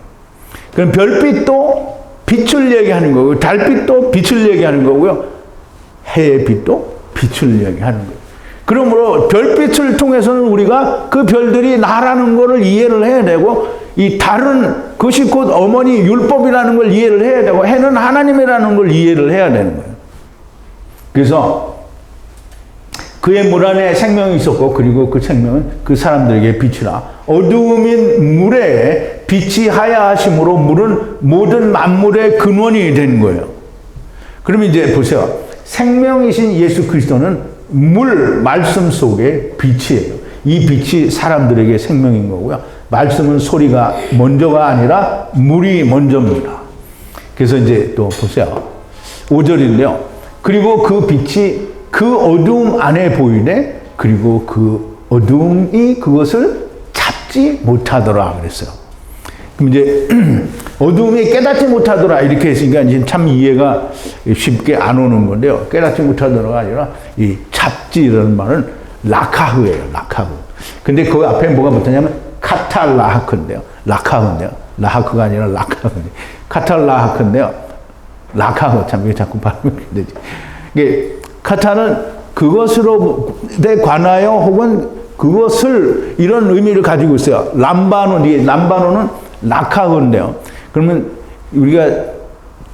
Speaker 1: 그럼 별빛도 빛을 얘기하는 거고요. 달빛도 빛을 얘기하는 거고요. 해의 빛도 빛을 얘기하는 거예요. 그러므로 별빛을 통해서는 우리가 그 별들이 나라는 것을 이해를 해야 되고, 이 달은 그것이 곧 어머니 율법이라는 걸 이해를 해야 되고, 해는 하나님이라는 걸 이해를 해야 되는 거예요. 그래서 그의 물 안에 생명이 있었고, 그리고 그 생명은 그 사람들에게 빛이라. 어두움인 물에 빛이 하야하심으로 물은 모든 만물의 근원이 된 거예요. 그러면 이제 보세요. 생명이신 예수 그리스도는 물, 말씀 속에 빛이에요. 이 빛이 사람들에게 생명인 거고요. 말씀은 소리가 먼저가 아니라 물이 먼저입니다. 그래서 이제 또 보세요. 5절인데요. 그리고 그 빛이 그 어두움 안에 보이네. 그리고 그 어두움이 그것을 잡지 못하더라 그랬어요. 그럼 이제 어두움이 깨닫지 못하더라 이렇게 했으니까 이제 참 이해가 쉽게 안 오는 건데요. 깨닫지 못하더라가 아니라 이 잡지라는 말은 라카흐예요. 라카흐. 근데 그 앞에 뭐가 붙었냐면 카탈라하크인데요. 라카흐인데요. 라하크가 아니라 라카흐. 카탈라하크인데요. 라카흐 참 이게 자꾸 발음이 되지. 이게 카타는 그것으로 관하여 혹은 그것을 이런 의미를 가지고 있어요. 람바노는 라카흐인데요. 그러면 우리가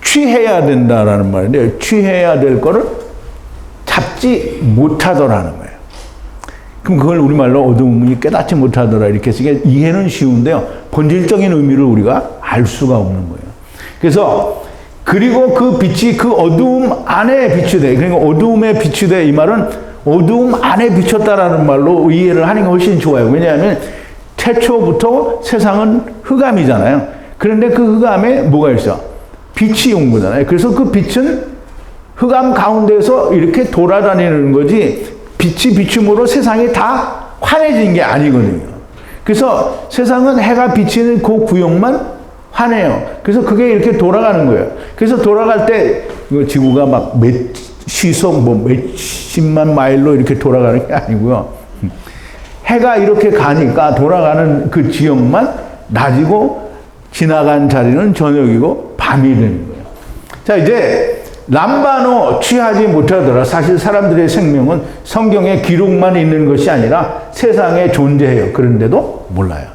Speaker 1: 취해야 된다라는 말인데요. 취해야 될 거를 잡지 못하더라는 거예요. 그럼 그걸 우리말로 어두움이 깨닫지 못하더라 이렇게 했으니까 이해는 쉬운데요. 본질적인 의미를 우리가 알 수가 없는 거예요. 그래서 그리고 그 빛이 그 어두움 안에 비추되, 그러니까 어두움에 비추되 이 말은 어두움 안에 비쳤다라는 말로 이해를 하는 게 훨씬 좋아요. 왜냐하면 태초부터 세상은 흑암이잖아요. 그런데 그 흑암에 뭐가 있어? 빛이 온 거잖아요. 그래서 그 빛은 흑암 가운데서 이렇게 돌아다니는 거지, 빛이 비춤으로 세상이 다 환해진 게 아니거든요. 그래서 세상은 해가 비치는 그 구역만 환해요. 그래서 그게 이렇게 돌아가는 거예요. 그래서 돌아갈 때 지구가 막 시속 몇십만 마일로 이렇게 돌아가는 게 아니고요. 해가 이렇게 가니까 돌아가는 그 지역만 낮이고 지나간 자리는 저녁이고 밤이 되는 거예요. 자, 이제 람바노 취하지 못하더라. 사실 사람들의 생명은 성경에 기록만 있는 것이 아니라 세상에 존재해요. 그런데도 몰라요.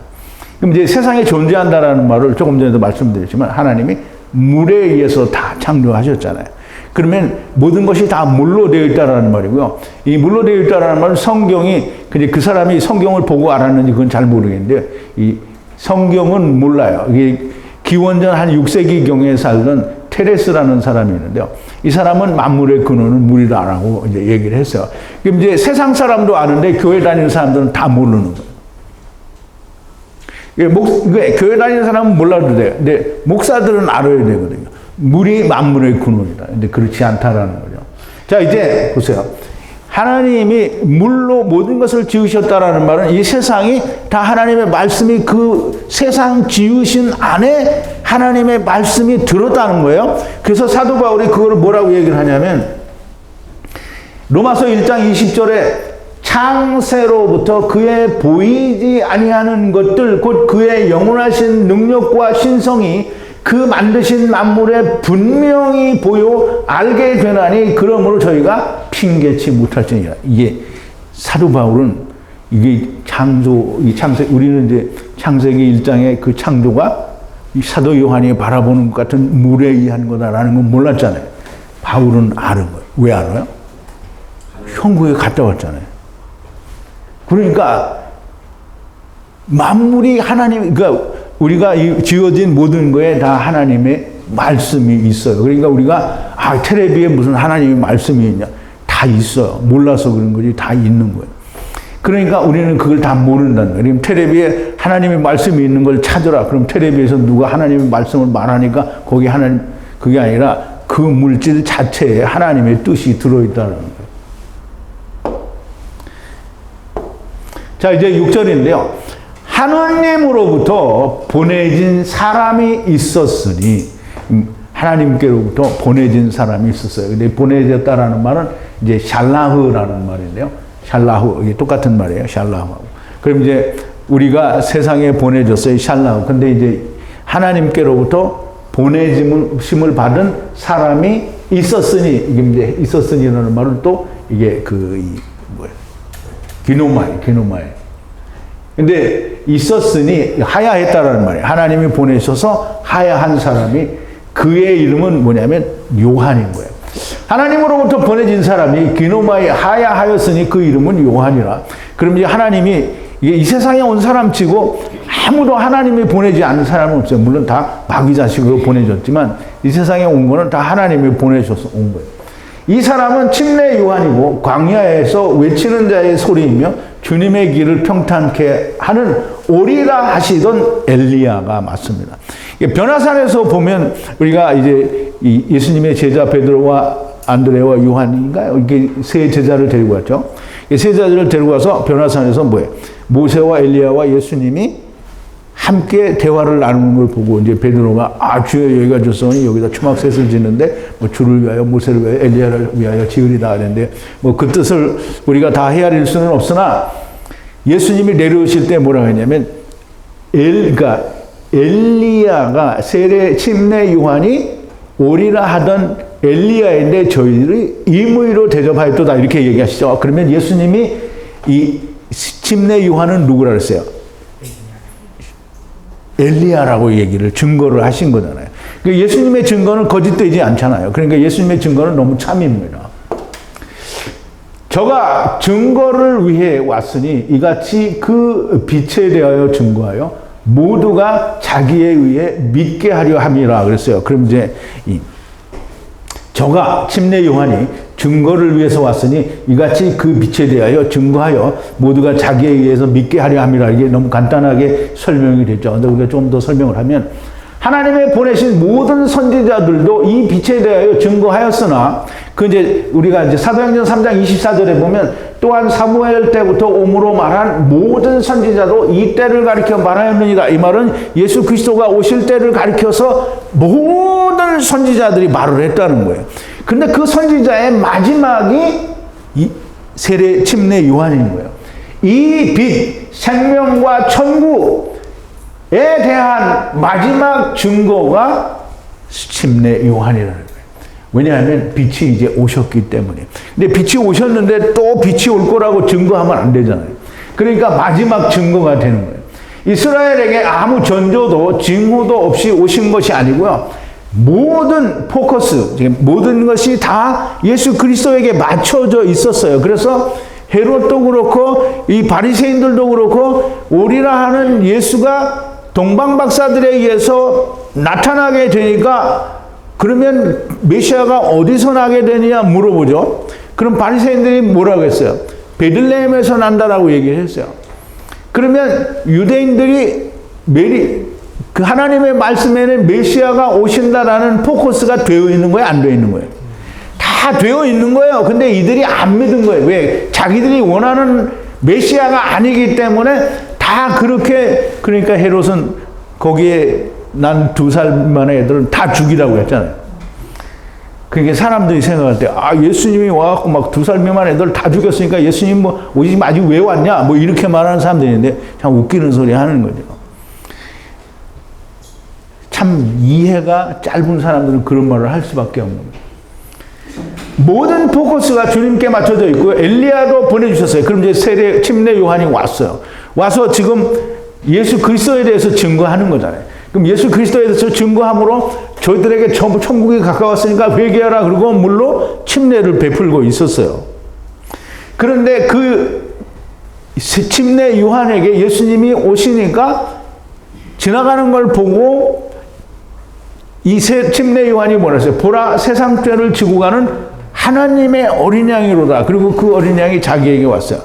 Speaker 1: 그럼 이제 세상에 존재한다라는 말을 조금 전에도 말씀드렸지만 하나님이 물에 의해서 다 창조하셨잖아요. 그러면 모든 것이 다 물로 되어 있다라는 말이고요. 이 물로 되어 있다라는 말은 성경이, 근데 그 사람이 성경을 보고 알았는지 그건 잘 모르겠는데, 이 성경은 몰라요. 이게 기원전 한 6세기경에 살던 테레스라는 사람이 있는데요. 이 사람은 만물의 근원은 물이라고 이제 얘기를 했어요. 그럼 이제 세상 사람도 아는데 교회 다니는 사람들은 다 모르는 거예요. 교회 다니는 사람은 몰라도 돼요. 근데 목사들은 알아야 되거든요. 물이 만물의 근원이다. 근데 그렇지 않다라는 거죠. 자, 이제 보세요. 하나님이 물로 모든 것을 지으셨다라는 말은 이 세상이 다 하나님의 말씀이 그 세상 지으신 안에 하나님의 말씀이 들었다는 거예요. 그래서 사도 바울이 그걸 뭐라고 얘기를 하냐면 로마서 1장 20절에 창세로부터 그의 보이지 아니하는 것들 곧 그의 영원하신 능력과 신성이 그 만드신 만물에 분명히 보여 알게 되나니 그러므로 저희가 핑계치 못할지니라. 이게 사도 바울은 이게 우리는 이제 창세기 1장의 그 창조가 이 사도 요한이 바라보는 것 같은 물에 의한 거다라는 건 몰랐잖아요. 바울은 아는 거예요. 왜 알아요? 형국에 갔다 왔잖아요. 그러니까 만물이 하나님, 그러니까 우리가 지어진 모든 거에 다 하나님의 말씀이 있어요. 그러니까 우리가 텔레비에 무슨 하나님의 말씀이 있냐? 다 있어요. 몰라서 그런 거지 다 있는 거예요. 그러니까 우리는 그걸 다 모른다는 거예요. 그럼 텔레비에 하나님의 말씀이 있는 걸 찾으라. 그럼 텔레비에서 누가 하나님의 말씀을 말하니까 거기 하나님, 그게 아니라 그 물질 자체에 하나님의 뜻이 들어있다는 거예요. 자, 이제 6절인데요. 하느님으로부터 보내진 사람이 있었으니, 하나님께로부터 보내진 사람이 있었어요. 근데 보내졌다라는 말은 이제 샬라흐라는 말인데요. 샬라흐, 이게 똑같은 말이에요. 샬라흐하고. 그럼 이제 우리가 세상에 보내졌어요. 샬라흐. 근데 이제 하나님께로부터 보내짐을 받은 사람이 있었으니, 이게 이제 있었으니라는 말은 또 이게 뭐예요? 기노마이. 근데 있었으니 하야했다라는 말이에요. 하나님이 보내셔서 하야한 사람이, 그의 이름은 뭐냐면 요한인 거예요. 하나님으로부터 보내진 사람이 기노마이 하야하였으니 그 이름은 요한이라. 그럼 이제 하나님이 이 세상에 온 사람 치고 아무도 하나님이 보내지 않은 사람은 없어요. 물론 다 마귀 자식으로 보내졌지만 이 세상에 온 거는 다 하나님이 보내셔서 온 거예요. 이 사람은 침례 요한이고 광야에서 외치는 자의 소리이며 주님의 길을 평탄케 하는 오리라 하시던 엘리야가 맞습니다. 변화산에서 보면 우리가 이제 이 예수님의 제자 베드로와 안드레와 요한인가요? 이게 세 제자를 데리고 왔죠. 세 제자를 데리고 와서 변화산에서 뭐예요? 모세와 엘리야와 예수님이 함께 대화를 나누는 걸 보고 이제 베드로가 주여 여기가 줬으니 여기다 추막셋을 짓는데 뭐 주를 위하여 모세를 위하여 엘리야를 위하여 지으리다 하는데 뭐 그 뜻을 우리가 다 헤아릴 수는 없으나 예수님이 내려오실 때 뭐라고 했냐면 그러니까 엘리야가 세례 침례 요한이 오리라 하던 엘리야인데 저희들이 임의로 대접하였도다 이렇게 얘기하시죠. 그러면 예수님이 이 침례 요한은 누구라 그랬어요? 엘리야라고 얘기를 증거를 하신 거잖아요. 그러니까 예수님의 증거는 거짓되지 않잖아요. 그러니까 예수님의 증거는 너무 참입니다. 저가 증거를 위해 왔으니 이같이 그 빛에 대하여 증거하여 모두가 자기에 의해 믿게 하려 함이라 그랬어요. 그럼 이제 저가 침례 요한이 증거를 위해서 왔으니 이같이 그 빛에 대하여 증거하여 모두가 자기에 의해서 믿게 하려 함이라. 이게 너무 간단하게 설명이 됐죠. 근데 우리가 좀 더 설명을 하면 하나님의 보내신 모든 선지자들도 이 빛에 대하여 증거하였으나 그 이제 우리가 이제 사도행전 3장 24절에 보면 또한 사무엘 때부터 오므로 말한 모든 선지자도 이 때를 가리켜 말하였느니라. 이 말은 예수 그리스도가 오실 때를 가리켜서 모든 선지자들이 말을 했다는 거예요. 근데 그 선지자의 마지막이 이 세례 침례 요한인 거예요. 이 빛, 생명과 천국에 대한 마지막 증거가 침례 요한이라는 거예요. 왜냐하면 빛이 이제 오셨기 때문에. 근데 빛이 오셨는데 또 빛이 올 거라고 증거하면 안 되잖아요. 그러니까 마지막 증거가 되는 거예요. 이스라엘에게 아무 전조도 징후도 없이 오신 것이 아니고요. 모든 포커스, 모든 것이 다 예수 그리스도에게 맞춰져 있었어요. 그래서 헤롯도 그렇고 이 바리새인들도 그렇고 오리라 하는 예수가 동방박사들에 의해서 나타나게 되니까 그러면 메시아가 어디서 나게 되느냐 물어보죠. 그럼 바리새인들이 뭐라고 했어요? 베들레헴에서 난다라고 얘기를 했어요. 그러면 유대인들이 그 하나님의 말씀에는 메시아가 오신다라는 포커스가 되어 있는 거예요? 안 되어 있는 거예요? 다 되어 있는 거예요. 근데 이들이 안 믿은 거예요. 왜? 자기들이 원하는 메시아가 아니기 때문에 다 그렇게. 그러니까 헤롯은 거기에 난 2살 미만의 애들은 다 죽이라고 했잖아요. 그러니까 사람들이 생각할 때 예수님이 와갖고 막 2살 미만 애들 다 죽였으니까 예수님 뭐 오지 아직 왜 왔냐 뭐 이렇게 말하는 사람들이 있는데 참 웃기는 소리 하는 거죠. 참 이해가 짧은 사람들은 그런 말을 할 수밖에 없는 거예요. 모든 포커스가 주님께 맞춰져 있고 엘리야도 보내주셨어요. 그럼 이제 세례 침례 요한이 왔어요. 와서 지금 예수 그리스도에 대해서 증거하는 거잖아요. 그럼 예수 그리스도에 대해서 증거함으로 저희들에게 천국이 가까웠으니까 회개하라 그러고 물로 침례를 베풀고 있었어요. 그런데 그 침례 요한에게 예수님이 오시니까 지나가는 걸 보고 이 침례 요한이 뭐라 했어요? 보라, 세상 죄를 지고 가는 하나님의 어린 양이로다. 그리고 그 어린 양이 자기에게 왔어요.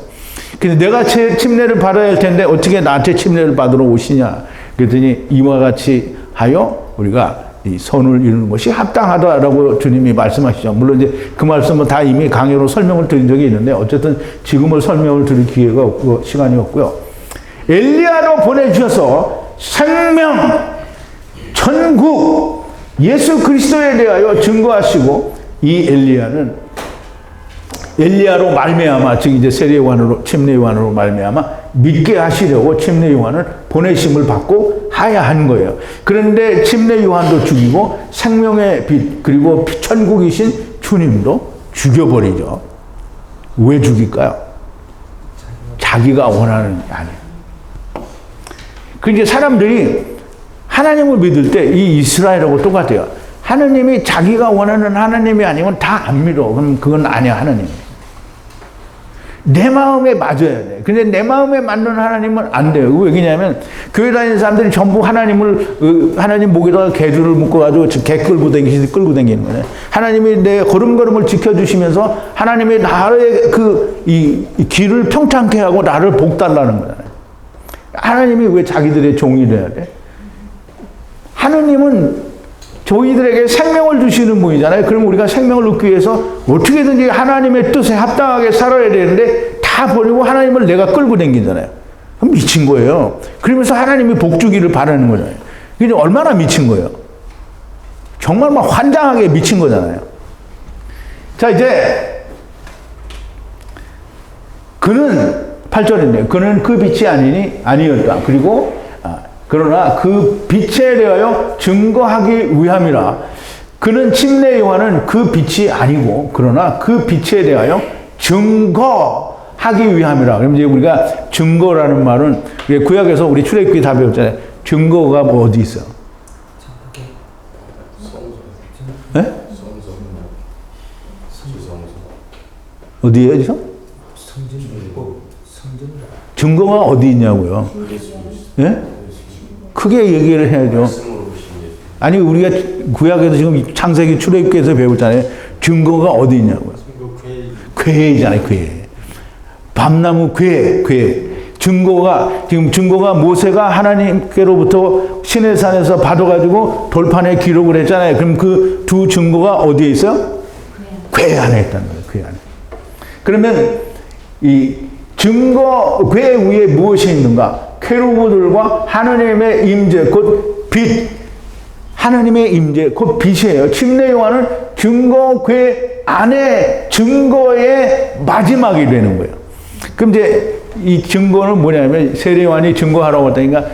Speaker 1: 근데 내가 침례를 받아야 할 텐데 어떻게 나한테 침례를 받으러 오시냐? 그랬더니 이와 같이 하여 우리가 이 선을 이루는 것이 합당하다라고 주님이 말씀하시죠. 물론 이제 그 말씀은 다 이미 강의로 설명을 드린 적이 있는데 어쨌든 지금은 설명을 드릴 기회가 없고 시간이 없고요. 엘리야로 보내주셔서 생명, 천국, 예수 그리스도에 대하여 증거하시고 이 엘리야로 말미암아 즉 이제 세례 요한으로 침례 요한으로 말미암아 믿게 하시려고 침례 요한을 보내심을 받고 하야한 거예요. 그런데 침례 요한도 죽이고 생명의 빛 그리고 천국이신 주님도 죽여버리죠. 왜 죽일까요? 자기가 원하는 게 아니에요. 그 이제 사람들이 하나님을 믿을 때 이 이스라엘하고 똑같아요. 하나님이 자기가 원하는 하나님이 아니면 다 안 믿어. 그럼 그건 아니야, 하나님. 내 마음에 맞아야 돼. 근데 내 마음에 맞는 하나님은 안 돼요. 왜냐하면 교회 다니는 사람들이 전부 하나님 목에다가 개줄을 묶어가지고 개 끌고 다니는 거예요. 하나님이 내 걸음걸음을 지켜주시면서 하나님이 나의 이 길을 평탄케 하고 나를 복달라는 거잖아요. 하나님이 왜 자기들의 종이 돼야 돼? 하나님은 저희들에게 생명을 주시는 분이잖아요. 그럼 우리가 생명을 얻기 위해서 어떻게든지 하나님의 뜻에 합당하게 살아야 되는데 다 버리고 하나님을 내가 끌고 다니잖아요. 그럼 미친 거예요. 그러면서 하나님이 복 주기를 바라는 거잖아요. 이게 얼마나 미친 거예요. 정말 막 환장하게 미친 거잖아요. 자, 이제 그는 8절인데 그는 그 빛이 아니었다. 그리고 그러나 그 빛에 대하여 증거하기 위함이라. 그는 침례 요한은 그 빛이 아니고 그러나 그 빛에 대하여 증거하기 위함이라. 그럼 이제 우리가 증거라는 말은 구약에서 우리 출애굽기 다 배웠잖아요. 증거가 뭐 어디 있어요? 네? 어디에요, 지금? 증거가 어디 있냐고요? 예? 크게 얘기를 해야죠. 아니, 우리가 구약에서 지금 창세기 출애굽기에서 배웠잖아요. 증거가 어디 있냐고요. 궤잖아요, 궤. 밤나무 궤. 증거가 모세가 하나님께로부터 시내산에서 받아가지고 돌판에 기록을 했잖아요. 그럼 그 두 증거가 어디에 있어요? 궤 안에 있다는 거예요, 궤 안에. 그러면 이 증거 궤 위에 무엇이 있는가? 케루브들과 하나님의 임재, 곧 빛. 하나님의 임재, 곧 빛이에요. 침례 요한은 증거 궤 안에 증거의 마지막이 되는 거예요. 그럼 이제 이 증거는 뭐냐면 세례 요한이 증거하라고 했다니까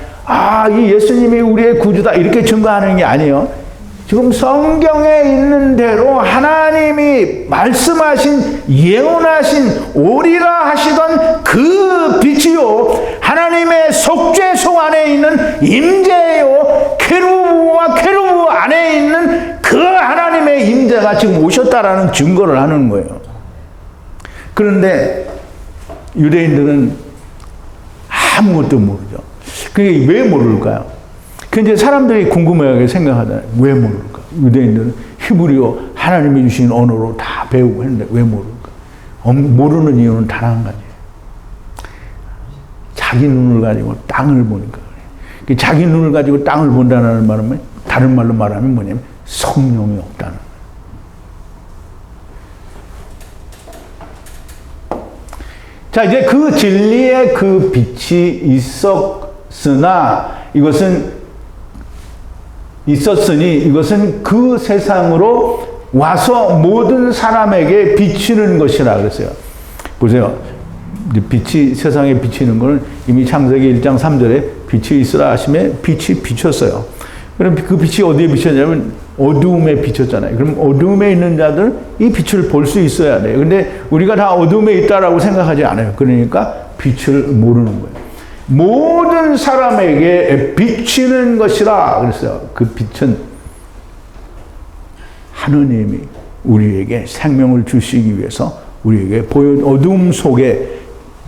Speaker 1: 이 예수님이 우리의 구주다 이렇게 증거하는 게 아니에요. 지금 성경에 있는 대로 하나님이 말씀하신 예언하신 오리라 하시던 그 빛이요 하나님의 속죄소 안에 있는 임재요 케루브와 케루브 안에 있는 그 하나님의 임재가 지금 오셨다라는 증거를 하는 거예요. 그런데 유대인들은 아무것도 모르죠. 그게 왜 모를까요? 근데 사람들이 궁금해하게 생각하잖아요. 왜 모를까? 유대인들은 히브리어 하나님이 주신 언어로 다 배우고 했는데 왜 모를까? 모르는 이유는 단 한 가지예요. 자기 눈을 가지고 땅을 보니까 그래요. 자기 눈을 가지고 땅을 본다는 말은 다른 말로 말하면 뭐냐면 성령이 없다는 거예요. 자, 이제 그 진리의 그 빛이 있었으니 이것은 그 세상으로 와서 모든 사람에게 비치는 것이라 그랬어요. 보세요. 빛이 세상에 비치는 것은 이미 창세기 1장 3절에 빛이 있으라 하심에 빛이 비쳤어요. 그럼 그 빛이 어디에 비쳤냐면 어두움에 비쳤잖아요. 그럼 어두움에 있는 자들 이 빛을 볼 수 있어야 돼요. 근데 우리가 다 어두움에 있다라고 생각하지 않아요. 그러니까 빛을 모르는 거예요. 모든 사람에게 비치는 것이라 그랬어요. 그 빛은 하느님이 우리에게 생명을 주시기 위해서 우리에게 어둠 속에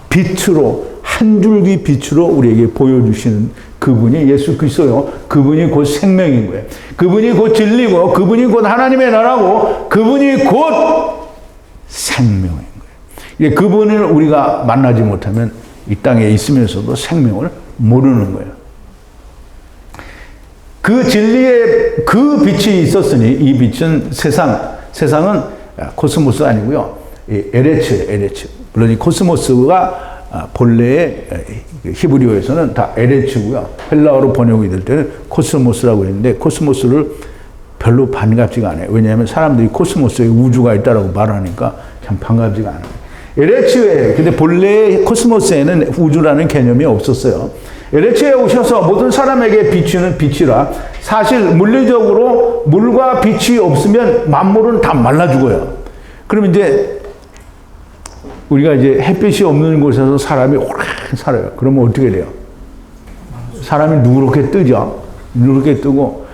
Speaker 1: 빛으로 한 줄기 빛으로 우리에게 보여주시는 그분이 예수 그리스도요. 그분이 곧 생명인 거예요. 그분이 곧 진리고 그분이 곧 하나님의 나라고 그분이 곧 생명인 거예요. 그분을 우리가 만나지 못하면 이 땅에 있으면서도 생명을 모르는 거예요. 그 진리의 그 빛이 있었으니 이 빛은 세상은 코스모스 아니고요. 에레츠. 물론 이 코스모스가 본래의 히브리어에서는 다 에레츠고요. 헬라어로 번역이 될 때는 코스모스라고 했는데 코스모스를 별로 반갑지가 않아요. 왜냐하면 사람들이 코스모스에 우주가 있다라고 말하니까 참 반갑지가 않아요. 에레츠에, 근데 본래 코스모스에는 우주라는 개념이 없었어요. 에레츠에 오셔서 모든 사람에게 비추는 빛이라. 사실 물리적으로 물과 빛이 없으면 만물은 다 말라 죽어요. 그럼 이제 우리가 이제 햇빛이 없는 곳에서 사람이 오래 살아요. 그러면 어떻게 돼요? 사람이 누렇게 뜨죠. 누렇게 뜨고,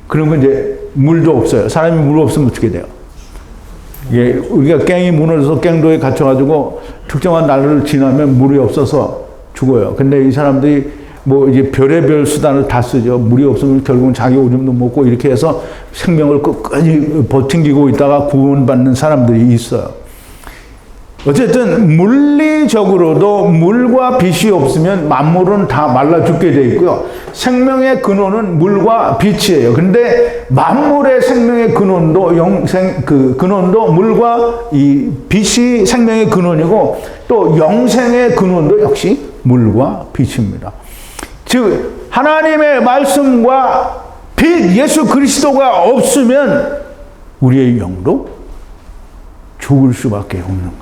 Speaker 1: 그러면 이제 물도 없어요. 사람이 물 없으면 어떻게 돼요? 예, 우리가 갱이 무너져서 갱도에 갇혀가지고 특정한 날을 지나면 물이 없어서 죽어요. 근데 이 사람들이 뭐 이제 별의별 수단을 다 쓰죠. 물이 없으면 결국은 자기 오줌도 먹고 이렇게 해서 생명을 끝까지 버팅기고 있다가 구원받는 사람들이 있어요. 어쨌든 물리적으로도 물과 빛이 없으면 만물은 다 말라 죽게 돼 있고요. 생명의 근원은 물과 빛이에요. 근데 만물의 생명의 근원도 근원도 물과 이 빛이 생명의 근원이고 또 영생의 근원도 역시 물과 빛입니다. 즉 하나님의 말씀과 빛 예수 그리스도가 없으면 우리의 영도 죽을 수밖에 없는 거예요.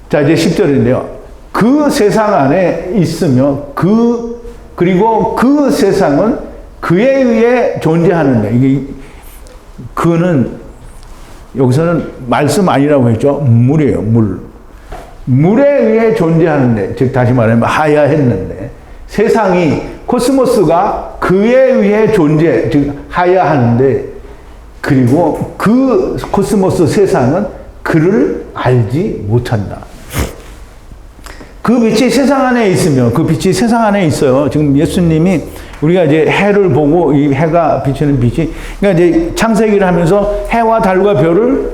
Speaker 1: 자, 이제 10절인데요. 그 세상 안에 있으며 그리고 그 세상은 그에 의해 존재하는데, 이게 그는 여기서는 말씀 아니라고 했죠. 물이에요. 물에 의해 존재하는데, 즉 다시 말하면 하야했는데, 세상이 코스모스가 그에 의해 존재, 즉 하야하는데, 그리고 그 코스모스 세상은 그를 알지 못한다. 그 빛이 세상 안에 있으며, 그 빛이 세상 안에 있어요. 지금 예수님이 우리가 이제 해를 보고 이 해가 비치는 빛이, 그러니까 이제 창세기를 하면서 해와 달과 별을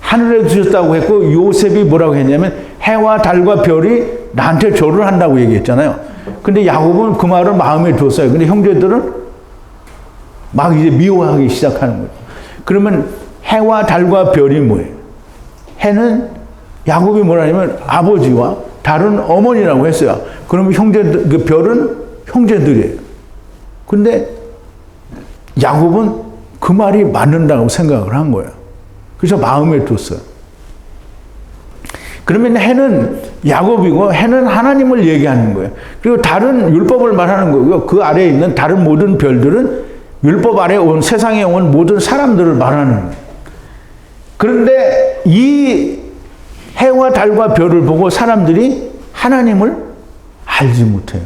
Speaker 1: 하늘에 두셨다고 했고, 요셉이 뭐라고 했냐면 해와 달과 별이 나한테 절을 한다고 얘기했잖아요. 근데 야곱은 그 말을 마음에 뒀어요. 근데 형제들은 막 이제 미워하기 시작하는 거예요. 그러면 해와 달과 별이 뭐예요? 해는 야곱이 뭐라냐면 아버지와 달은 어머니라고 했어요. 그러면 형제들, 그 별은 형제들이에요. 근데 야곱은 그 말이 맞는다고 생각을 한 거예요. 그래서 마음에 뒀어요. 그러면 해는 야곱이고 해는 하나님을 얘기하는 거예요. 그리고 달은 율법을 말하는 거고요. 그 아래에 있는 다른 모든 별들은 율법 아래 온 세상에 온 모든 사람들을 말하는 거예요. 그런데 이 해와 달과 별을 보고 사람들이 하나님을 알지 못해요.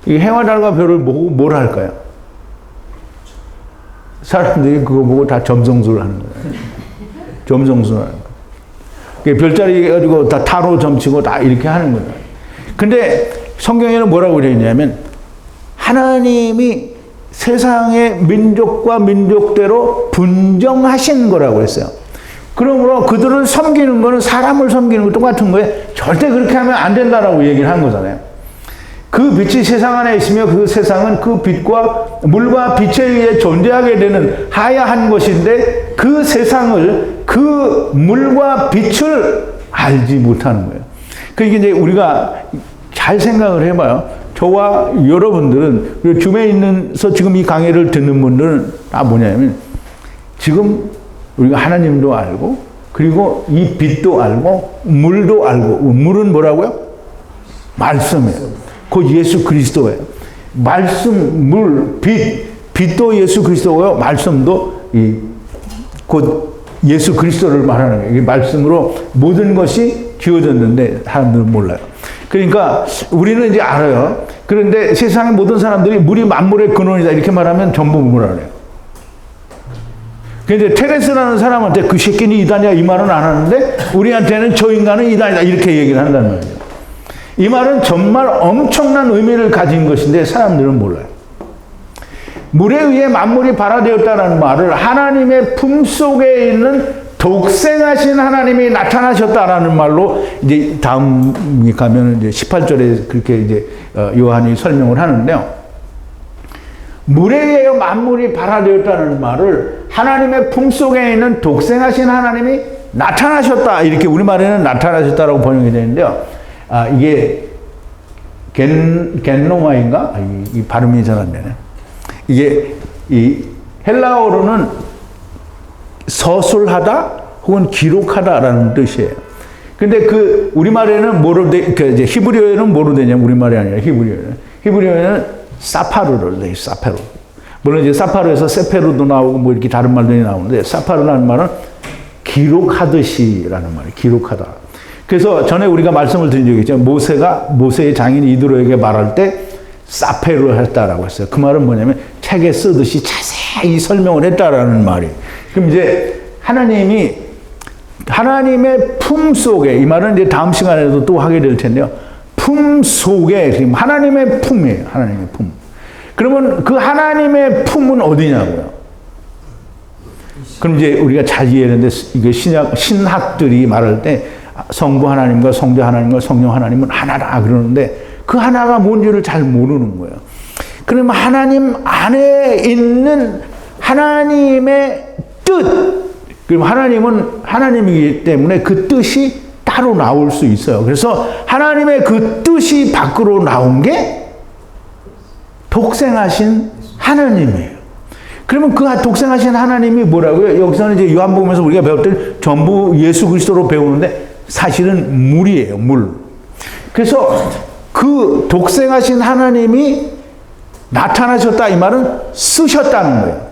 Speaker 1: 이 해와 달과 별을 보고 뭘 할까요? 사람들이 그거 보고 다 점성술을 하는 거예요. 점성술을 하는 거예요. 별자리 가지고 다 타로 점치고 다 이렇게 하는 거예요. 근데 성경에는 뭐라고 되어 있냐면 하나님이 세상의 민족과 민족대로 분정하신 거라고 했어요. 그러므로 그들을 섬기는 거는 사람을 섬기는 거 똑같은 거예요. 절대 그렇게 하면 안 된다라고 얘기를 한 거잖아요. 그 빛이 세상 안에 있으며 그 세상은 그 빛과 물과 빛에 의해 존재하게 되는 하야한 것인데 그 세상을 그 물과 빛을 알지 못하는 거예요. 그러니까 이제 우리가 잘 생각을 해봐요. 저와 여러분들은, 그리고 주변에 있는서 지금 이 강의를 듣는 분들은 다 뭐냐면 지금 우리가 하나님도 알고 그리고 이 빛도 알고 물도 알고, 물은 뭐라고요? 말씀이에요. 곧 예수 그리스도예요. 말씀, 물, 빛도 예수 그리스도고요. 말씀도 곧 예수 그리스도를 말하는 거예요. 이게 말씀으로 모든 것이 지어졌는데 사람들은 몰라요. 그러니까 우리는 이제 알아요. 그런데 세상의 모든 사람들이 물이 만물의 근원이다 이렇게 말하면 전부 뭐라 그래요? 근데 테레스라는 사람한테 그 새끼는 이단이야 이 말은 안 하는데 우리한테는 저 인간은 이단이다 이렇게 얘기를 한다는 말이에요. 이 말은 정말 엄청난 의미를 가진 것인데 사람들은 몰라요. 물에 의해 만물이 발화되었다는 말을 하나님의 품속에 있는 독생하신 하나님이 나타나셨다라는 말로 이제 다음에 가면 이제 18절에 그렇게 이제 요한이 설명을 하는데요. 물에 의해 만물이 발화되었다는 말을 하나님의 품속에 있는 독생하신 하나님이 나타나셨다. 이렇게 우리말에는 나타나셨다라고 번역이 되는데요. 이게 겐노마인가? 이 발음이 잘 안 되네. 이게 이 헬라어로는 서술하다 혹은 기록하다라는 뜻이에요. 근데 그 우리말에는 뭐로 이제 히브리어에는 뭐로 되냐면 우리말이 아니라 히브리어에는 사파르로 돼요. 사파르. 물론 이제 사파르에서 세페르도 나오고 뭐 이렇게 다른 말들이 나오는데 사파르라는 말은 기록하듯이라는 말이에요. 기록하다. 그래서 전에 우리가 말씀을 드린 적이 있죠. 모세의 장인 이드로에게 말할 때 사페를 했다라고 했어요. 그 말은 뭐냐면 책에 쓰듯이 자세히 설명을 했다라는 말이에요. 그럼 이제 하나님의 품 속에, 이 말은 이제 다음 시간에도 또 하게 될 텐데요. 품 속에, 지금 하나님의 품이에요. 하나님의 품. 그러면 그 하나님의 품은 어디냐고요? 그럼 이제 우리가 잘 이해하는데, 이게 신학들이 말할 때 성부 하나님과 성자 하나님과 성령 하나님은 하나다 그러는데 그 하나가 뭔지를 잘 모르는 거예요. 그러면 하나님 안에 있는 하나님의 뜻, 그럼 하나님은 하나님이기 때문에 그 뜻이 따로 나올 수 있어요. 그래서 하나님의 그 뜻이 밖으로 나온 게 독생하신 하나님이에요. 그러면 그 독생하신 하나님이 뭐라고요? 여기서는 이제 요한복음에서 우리가 배울 때 전부 예수 그리스도로 배우는데 사실은 물이에요, 물. 그래서 그 독생하신 하나님이 나타나셨다, 이 말은 쓰셨다는 거예요.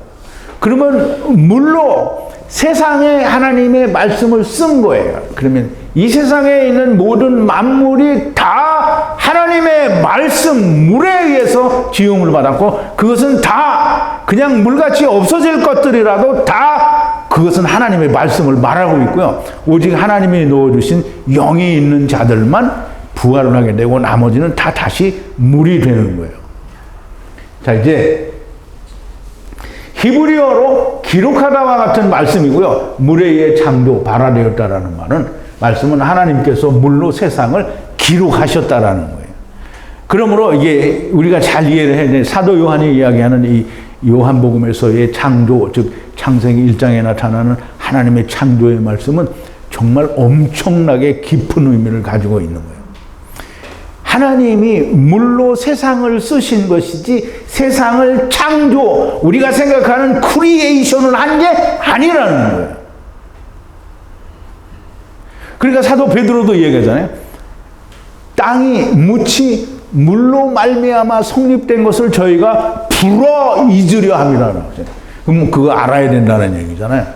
Speaker 1: 그러면 물로 세상에 하나님의 말씀을 쓴 거예요. 그러면 이 세상에 있는 모든 만물이 다 하나님의 말씀, 물에 의해서 지음을 받았고, 그것은 다 그냥 물같이 없어질 것들이라도 다 그것은 하나님의 말씀을 말하고 있고요. 오직 하나님이 넣어주신 영이 있는 자들만 부활을 하게 되고 나머지는 다 다시 물이 되는 거예요. 자, 이제 히브리어로 기록하다와 같은 말씀이고요. 물에 의해 창조, 발화되었다라는 말씀은 하나님께서 물로 세상을 기록하셨다라는 거예요. 그러므로 이게 우리가 잘 이해를 해야 돼. 사도 요한이 이야기하는 이 요한복음에서의 창조, 즉 창세기 1장에 나타나는 하나님의 창조의 말씀은 정말 엄청나게 깊은 의미를 가지고 있는 거예요. 하나님이 물로 세상을 쓰신 것이지 세상을 창조, 우리가 생각하는 크리에이션을 한 게 아니라는 거예요. 그러니까 사도 베드로도 얘기하잖아요. 땅이 묻이 물로 말미암아 성립된 것을 저희가 불어 잊으려 함이라는 거죠. 그럼 그거 알아야 된다는 얘기잖아요.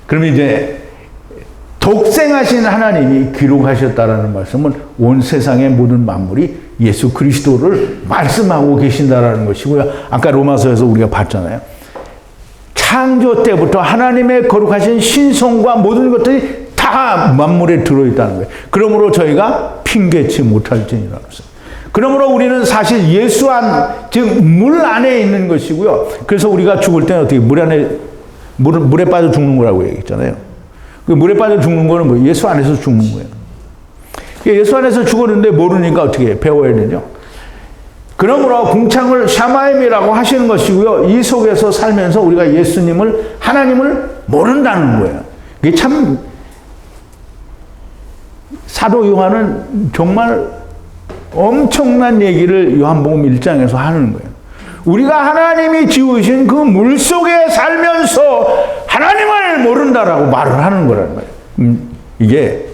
Speaker 1: 그러면 이제 독생하신 하나님이 기록하셨다라는 말씀은 온 세상의 모든 만물이 예수 그리스도를 말씀하고 계신다라는 것이고요. 아까 로마서에서 우리가 봤잖아요. 창조 때부터 하나님의 거룩하신 신성과 모든 것들이 다 만물에 들어있다는 거예요. 그러므로 저희가 핑계치 못할지니라. 그러므로 우리는 사실 예수 안, 즉 물 안에 있는 것이고요. 그래서 우리가 죽을 때는 어떻게 물에 빠져 죽는 거라고 얘기했잖아요. 그 물에 빠져 죽는 거는 뭐 예수 안에서 죽는 거예요. 예수 안에서 죽었는데 모르니까 어떻게 해요? 배워야 되죠. 그러므로 궁창을 샤마임이라고 하시는 것이고요. 이 속에서 살면서 우리가 예수님을, 하나님을 모른다는 거예요. 이게 참, 사도 요한은 정말 엄청난 얘기를 요한복음 1장에서 하는 거예요. 우리가 하나님이 지으신 그 물 속에 살면서 하나님을 모른다라고 말을 하는 거라는 거예요. 이게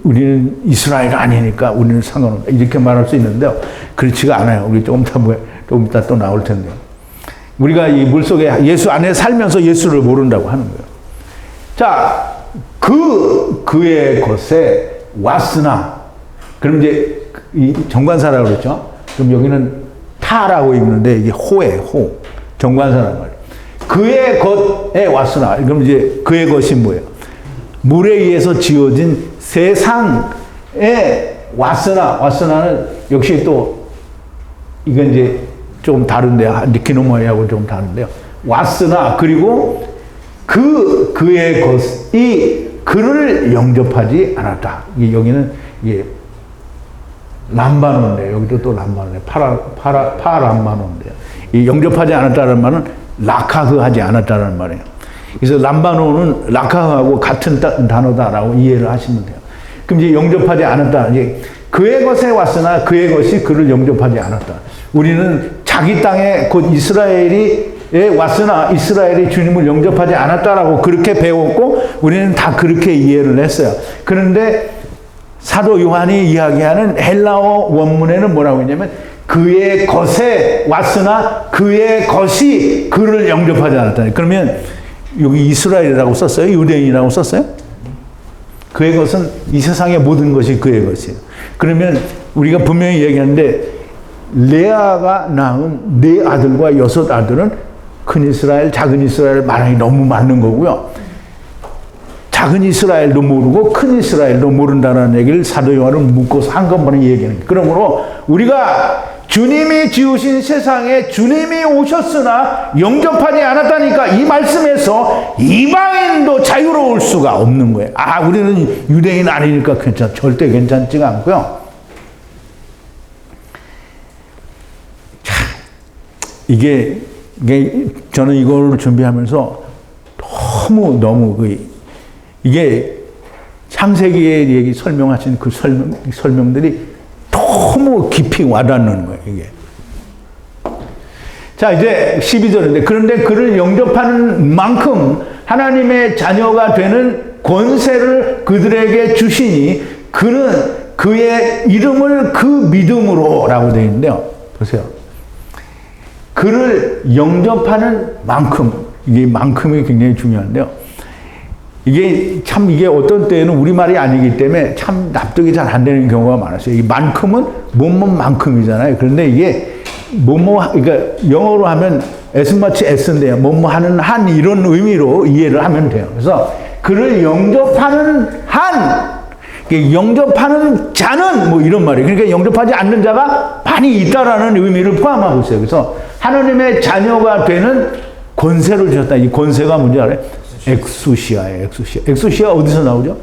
Speaker 1: 우리는 이스라엘 아니니까 우리는 상관없다. 이렇게 말할 수 있는데요. 그렇지가 않아요. 우리 조금 이따 또 나올 텐데요. 우리가 이 물 속에 예수 안에 살면서 예수를 모른다고 하는 거예요. 자, 그의 것에 왔으나, 그럼 이제 이 정관사라고 그랬죠. 그럼 여기는 타라고 읽는데 이게 호예요, 호. 정관사라는 말. 그의 것에 왔으나, 그럼 이제 그의 것이 뭐예요? 물에 의해서 지어진 세상에 왔으나는 역시 또 이건 이제 좀 다른데요. 니키노모이하고 좀 다른데요. 왔으나, 그리고 그의 것이 그를 영접하지 않았다. 여기는 이게 람바노인데, 여기도 또 람바노인데, 파람바노인데요. 이 영접하지 않았다는 말은 라카흐하지 않았다는 말이에요. 그래서 람바노는 라카흐하고 같은 단어다라고 이해를 하시면 돼요. 그럼 이제 영접하지 않았다. 이제 그의 것에 왔으나 그의 것이 그를 영접하지 않았다. 우리는 자기 땅에 곧 이스라엘이 왔으나 이스라엘이 주님을 영접하지 않았다라고 그렇게 배웠고 우리는 다 그렇게 이해를 했어요. 그런데 사도 요한이 이야기하는 헬라어 원문에는 뭐라고 했냐면 그의 것에 왔으나 그의 것이 그를 영접하지 않았다. 그러면 여기 이스라엘이라고 썼어요? 유대인이라고 썼어요? 그의 것은 이 세상의 모든 것이 그의 것이에요. 그러면 우리가 분명히 얘기하는데 레아가 낳은 4아들과 6아들은 큰 이스라엘, 작은 이스라엘 말하기 너무 맞는 거고요. 작은 이스라엘도 모르고 큰 이스라엘도 모른다는 얘기를 사도 요한은 묶어서 한꺼번에 얘기하는 거예요. 그러므로 우리가 주님이 지으신 세상에 주님이 오셨으나 영접하지 않았다니까 이 말씀에서 이방인도 자유로울 수가 없는 거예요. 아, 우리는 유대인 아니니까 절대 괜찮지가 않고요. 자, 이게 저는 이걸 준비하면서 너무 이게 창세기의 얘기 설명하신 그 설명들이 너무 깊이 와닿는 거예요, 이게. 자, 이제 12절인데, 그런데 그를 영접하는 만큼 하나님의 자녀가 되는 권세를 그들에게 주시니 그는 그의 이름을 그 믿음으로 라고 되어 있는데요. 보세요. 그를 영접하는 만큼, 이게 만큼이 굉장히 중요한데요. 이게 어떤 때에는 우리말이 아니기 때문에 참 납득이 잘 안 되는 경우가 많았어요. 이 만큼은 뭐뭐만큼이잖아요. 그런데 이게 그러니까 영어로 하면 S마치 S인데요. 뭐뭐 하는 한 이런 의미로 이해를 하면 돼요. 그래서 그를 영접하는 한, 영접하는 자는 뭐 이런 말이에요. 그러니까 영접하지 않는 자가 많이 있다라는 의미를 포함하고 있어요. 그래서 하나님의 자녀가 되는 권세를 주셨다. 이 권세가 뭔지 알아요? 엑수시아예요, 엑수시아. 엑수시아 어디서 나오죠?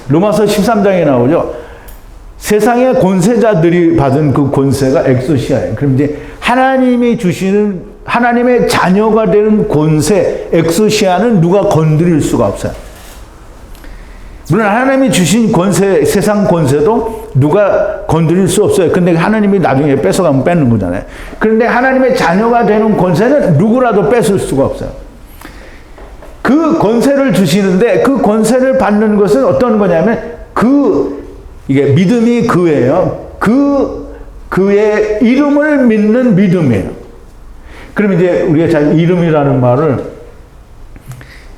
Speaker 1: 로마서 13장에 나오죠. 세상의 권세자들이 받은 그 권세가 엑수시아예요. 그럼 이제 하나님이 주시는 하나님의 자녀가 되는 권세, 엑수시아는 누가 건드릴 수가 없어요. 물론 하나님이 주신 권세, 세상 권세도 누가 건드릴 수 없어요. 근데 하나님이 나중에 뺏어가면 뺏는 거잖아요. 그런데 하나님의 자녀가 되는 권세는 누구라도 뺏을 수가 없어요. 그 권세를 주시는데 그 권세를 받는 것은 어떤 거냐면 이게 믿음이 그예요. 그의 이름을 믿는 믿음이에요. 그럼 이제 우리가 이름이라는 말을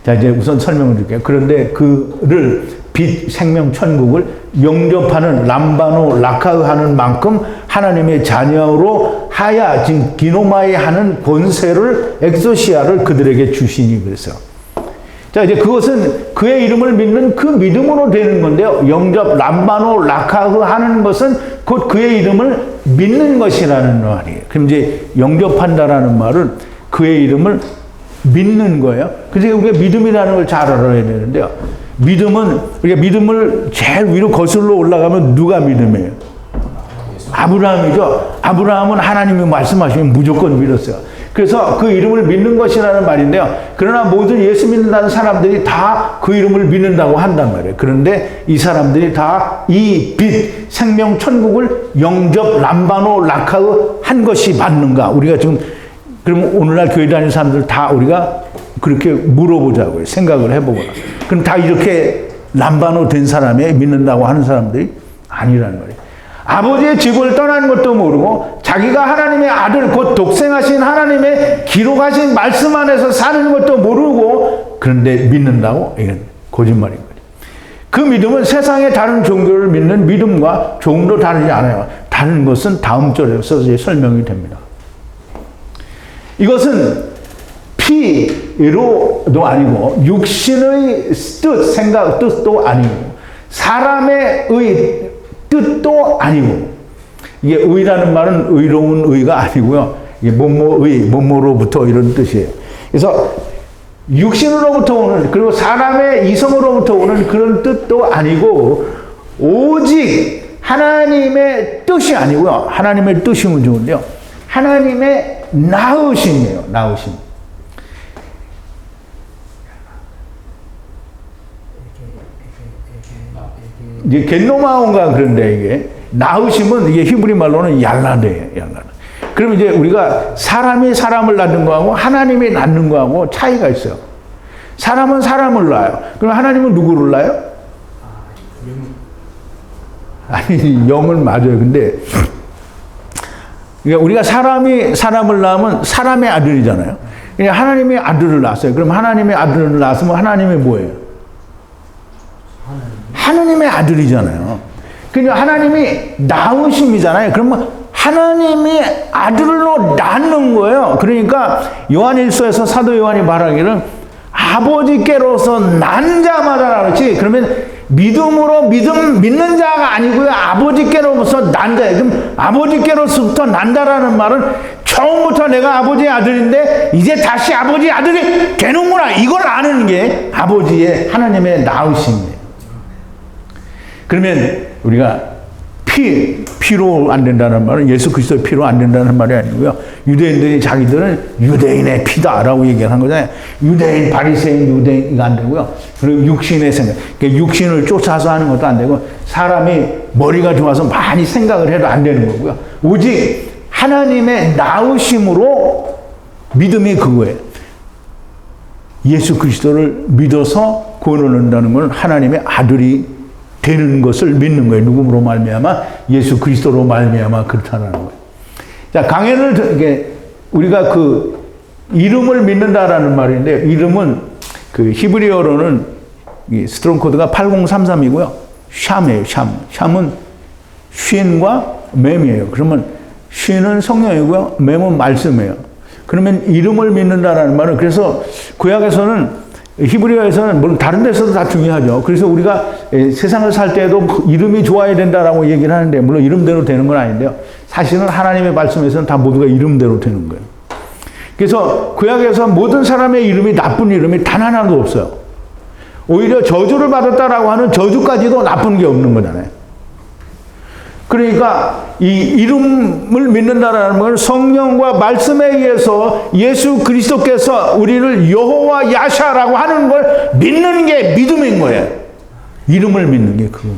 Speaker 1: 이제 우선 설명을 줄게요. 그런데 그를 빛 생명 천국을 영접하는 람바노 라카흐 하는 만큼 하나님의 자녀로 하야 지금 기노마이 하는 권세를 엑소시아를 그들에게 주시니 그랬어요. 자, 이제 그것은 그의 이름을 믿는 그 믿음으로 되는 건데요. 영접, 람바노, 라카흐 하는 것은 곧 그의 이름을 믿는 것이라는 말이에요. 그럼 이제 영접한다라는 말은 그의 이름을 믿는 거예요. 그래서 우리가 믿음이라는 걸 잘 알아야 되는데요. 믿음은, 우리가 믿음을 제일 위로 거슬러 올라가면 누가 믿음이에요? 아브라함이죠. 아브라함은 하나님이 말씀하시면 무조건 믿었어요. 그래서 그 이름을 믿는 것이라는 말인데요. 그러나 모든 예수 믿는다는 사람들이 다 그 이름을 믿는다고 한단 말이에요. 그런데 이 사람들이 다 이 빛, 생명, 천국을 영접, 람바노, 라카흐 한 것이 맞는가? 우리가 지금, 그럼 오늘날 교회 다니는 사람들 다 우리가 그렇게 물어보자고요. 생각을 해보거나. 그럼 다 이렇게 람바노 된 사람이 믿는다고 하는 사람들이 아니라는 말이에요. 아버지의 집을 떠나는 것도 모르고 자기가 하나님의 아들 곧 독생하신 하나님의 기록하신 말씀 안에서 사는 것도 모르고 그런데 믿는다고? 이건 거짓말인 거죠. 그 믿음은 세상의 다른 종교를 믿는 믿음과 조금도 다르지 않아요. 다른 것은 다음 절에서 이제 설명이 됩니다. 이것은 피로도 아니고 육신의 뜻, 생각, 뜻도 아니고 사람의 뜻도 아니고 이게 의라는 말은 의로운 의가 아니고요. 이게 뭐뭐로부터 이런 뜻이에요. 그래서 육신으로부터 오는 그리고 사람의 이성으로부터 오는 그런 뜻도 아니고 오직 하나님의 뜻이 아니고요. 하나님의 뜻이면 좋은데요. 하나님의 나으심이에요. 나으심. 이제 겟노마온가 그런데 이게 나으심은 이게 히브리 말로는 얄라드예요. 얄라드. 그럼 이제 우리가 사람이 사람을 낳는 거하고 하나님이 낳는 거하고 차이가 있어요. 사람은 사람을 낳아요. 그럼 하나님은 누구를 낳아요? 아니 영을 맞아요. 근데 그러니까 우리가 사람이 사람을 낳으면 사람의 아들이잖아요. 하나님의 아들을 낳았어요. 그럼 하나님의 아들을 낳았으면 하나님의 뭐예요? 하나님의 아들이잖아요. 그러니까 하나님이 낳으심이잖아요. 그러면 하나님이 아들로 낳는 거예요. 그러니까 요한일서에서 사도 요한이 말하기를 아버지께로서 난 자마다 그렇지. 그러면 믿는 자가 아니고요. 아버지께로서 난 자예요. 그럼 아버지께로서부터 난다라는 말은 처음부터 내가 아버지의 아들인데 이제 다시 아버지의 아들이 되는구나. 이걸 아는 게 아버지의 하나님의 낳으심이에요. 그러면 우리가 피로 안 된다는 말은 예수 그리스도의 피로 안 된다는 말이 아니고요. 유대인들이 자기들은 유대인의 피다라고 얘기하는 거잖아요. 유대인, 바리새인, 유대인이 안 되고요. 그리고 육신의 생각. 그러니까 육신을 쫓아서 하는 것도 안 되고 사람이 머리가 좋아서 많이 생각을 해도 안 되는 거고요. 오직 하나님의 낳으심으로 믿음이 그거예요. 예수 그리스도를 믿어서 구원을 얻는다는 것은 하나님의 아들이 되는 것을 믿는 거예요. 누구로 말미암아? 예수 그리스도로 말미암아 그렇다는 거예요. 자, 강해를 이게 우리가 그 이름을 믿는다라는 말인데 이름은 그 히브리어로는 스트롱 코드가 8033이고요. 샴이에요. 샴은 쉰과 맴이에요. 그러면 쉰은 성령이고요. 맴은 말씀이에요. 그러면 이름을 믿는다라는 말은 그래서 구약에서는 히브리어에서는 물론 다른 데서도 다 중요하죠. 그래서 우리가 세상을 살 때도 이름이 좋아야 된다라고 얘기를 하는데 물론 이름대로 되는 건 아닌데요. 사실은 하나님의 말씀에서는 다 모두가 이름대로 되는 거예요. 그래서 구약에서 모든 사람의 이름이 나쁜 이름이 단 하나도 없어요. 오히려 저주를 받았다라고 하는 저주까지도 나쁜 게 없는 거잖아요. 그러니까 이 이름을 믿는다라는 건 성령과 말씀에 의해서 예수 그리스도께서 우리를 여호와 야샤라고 하는 걸 믿는 게 믿음인 거예요. 이름을 믿는 게 그거예요.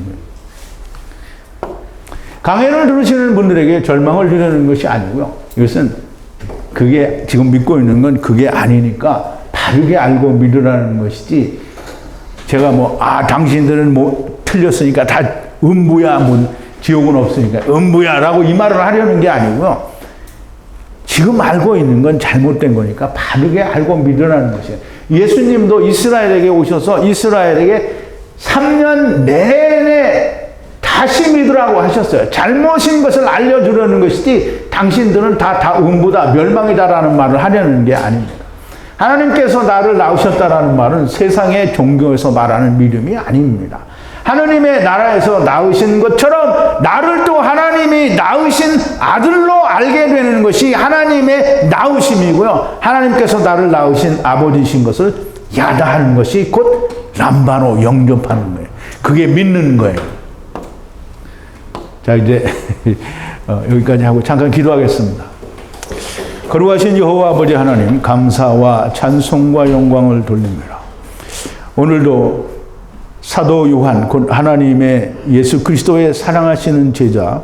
Speaker 1: 강해를 들으시는 분들에게 절망을 주려는 것이 아니고요. 이것은 그게 지금 믿고 있는 건 그게 아니니까 바르게 알고 믿으라는 것이지 제가 당신들은 틀렸으니까 다 음부야 지옥은 없으니까 음부야라고 이 말을 하려는 게 아니고요. 지금 알고 있는 건 잘못된 거니까 바르게 알고 믿으라는 것이에요. 예수님도 이스라엘에게 오셔서 이스라엘에게 3년 내내 다시 믿으라고 하셨어요. 잘못인 것을 알려주려는 것이지 당신들은 다 음부다 멸망이다라는 말을 하려는 게 아닙니다. 하나님께서 나를 낳으셨다라는 말은 세상의 종교에서 말하는 믿음이 아닙니다. 하나님의 나라에서 낳으신 것처럼 나를 또 하나님이 낳으신 아들로 알게 되는 것이 하나님의 낳으심이고요. 하나님께서 나를 낳으신 아버지신 것을 야다하는 것이 곧 람바로 영접하는 거예요. 그게 믿는 거예요. 자, 이제 여기까지 하고 잠깐 기도하겠습니다. 거룩하신 여호와 아버지 하나님, 감사와 찬송과 영광을 돌립니다. 오늘도 사도 요한, 곧 하나님의 예수 그리스도의 사랑하시는 제자,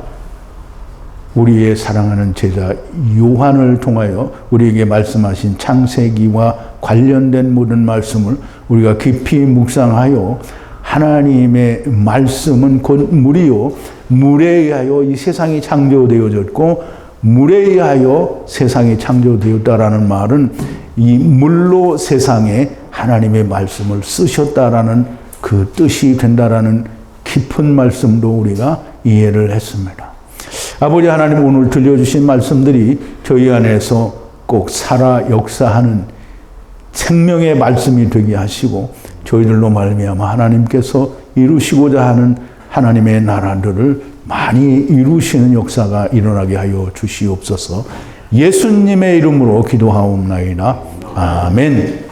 Speaker 1: 우리의 사랑하는 제자 요한을 통하여 우리에게 말씀하신 창세기와 관련된 모든 말씀을 우리가 깊이 묵상하여 하나님의 말씀은 곧 물이요, 물에 의하여 이 세상이 창조되어졌고 물에 의하여 세상이 창조되었다라는 말은 이 물로 세상에 하나님의 말씀을 쓰셨다라는 그 뜻이 된다라는 깊은 말씀도 우리가 이해를 했습니다. 아버지 하나님, 오늘 들려주신 말씀들이 저희 안에서 꼭 살아 역사하는 생명의 말씀이 되게 하시고 저희들로 말미암아 하나님께서 이루시고자 하는 하나님의 나라들을 많이 이루시는 역사가 일어나게 하여 주시옵소서. 예수님의 이름으로 기도하옵나이다. 아멘.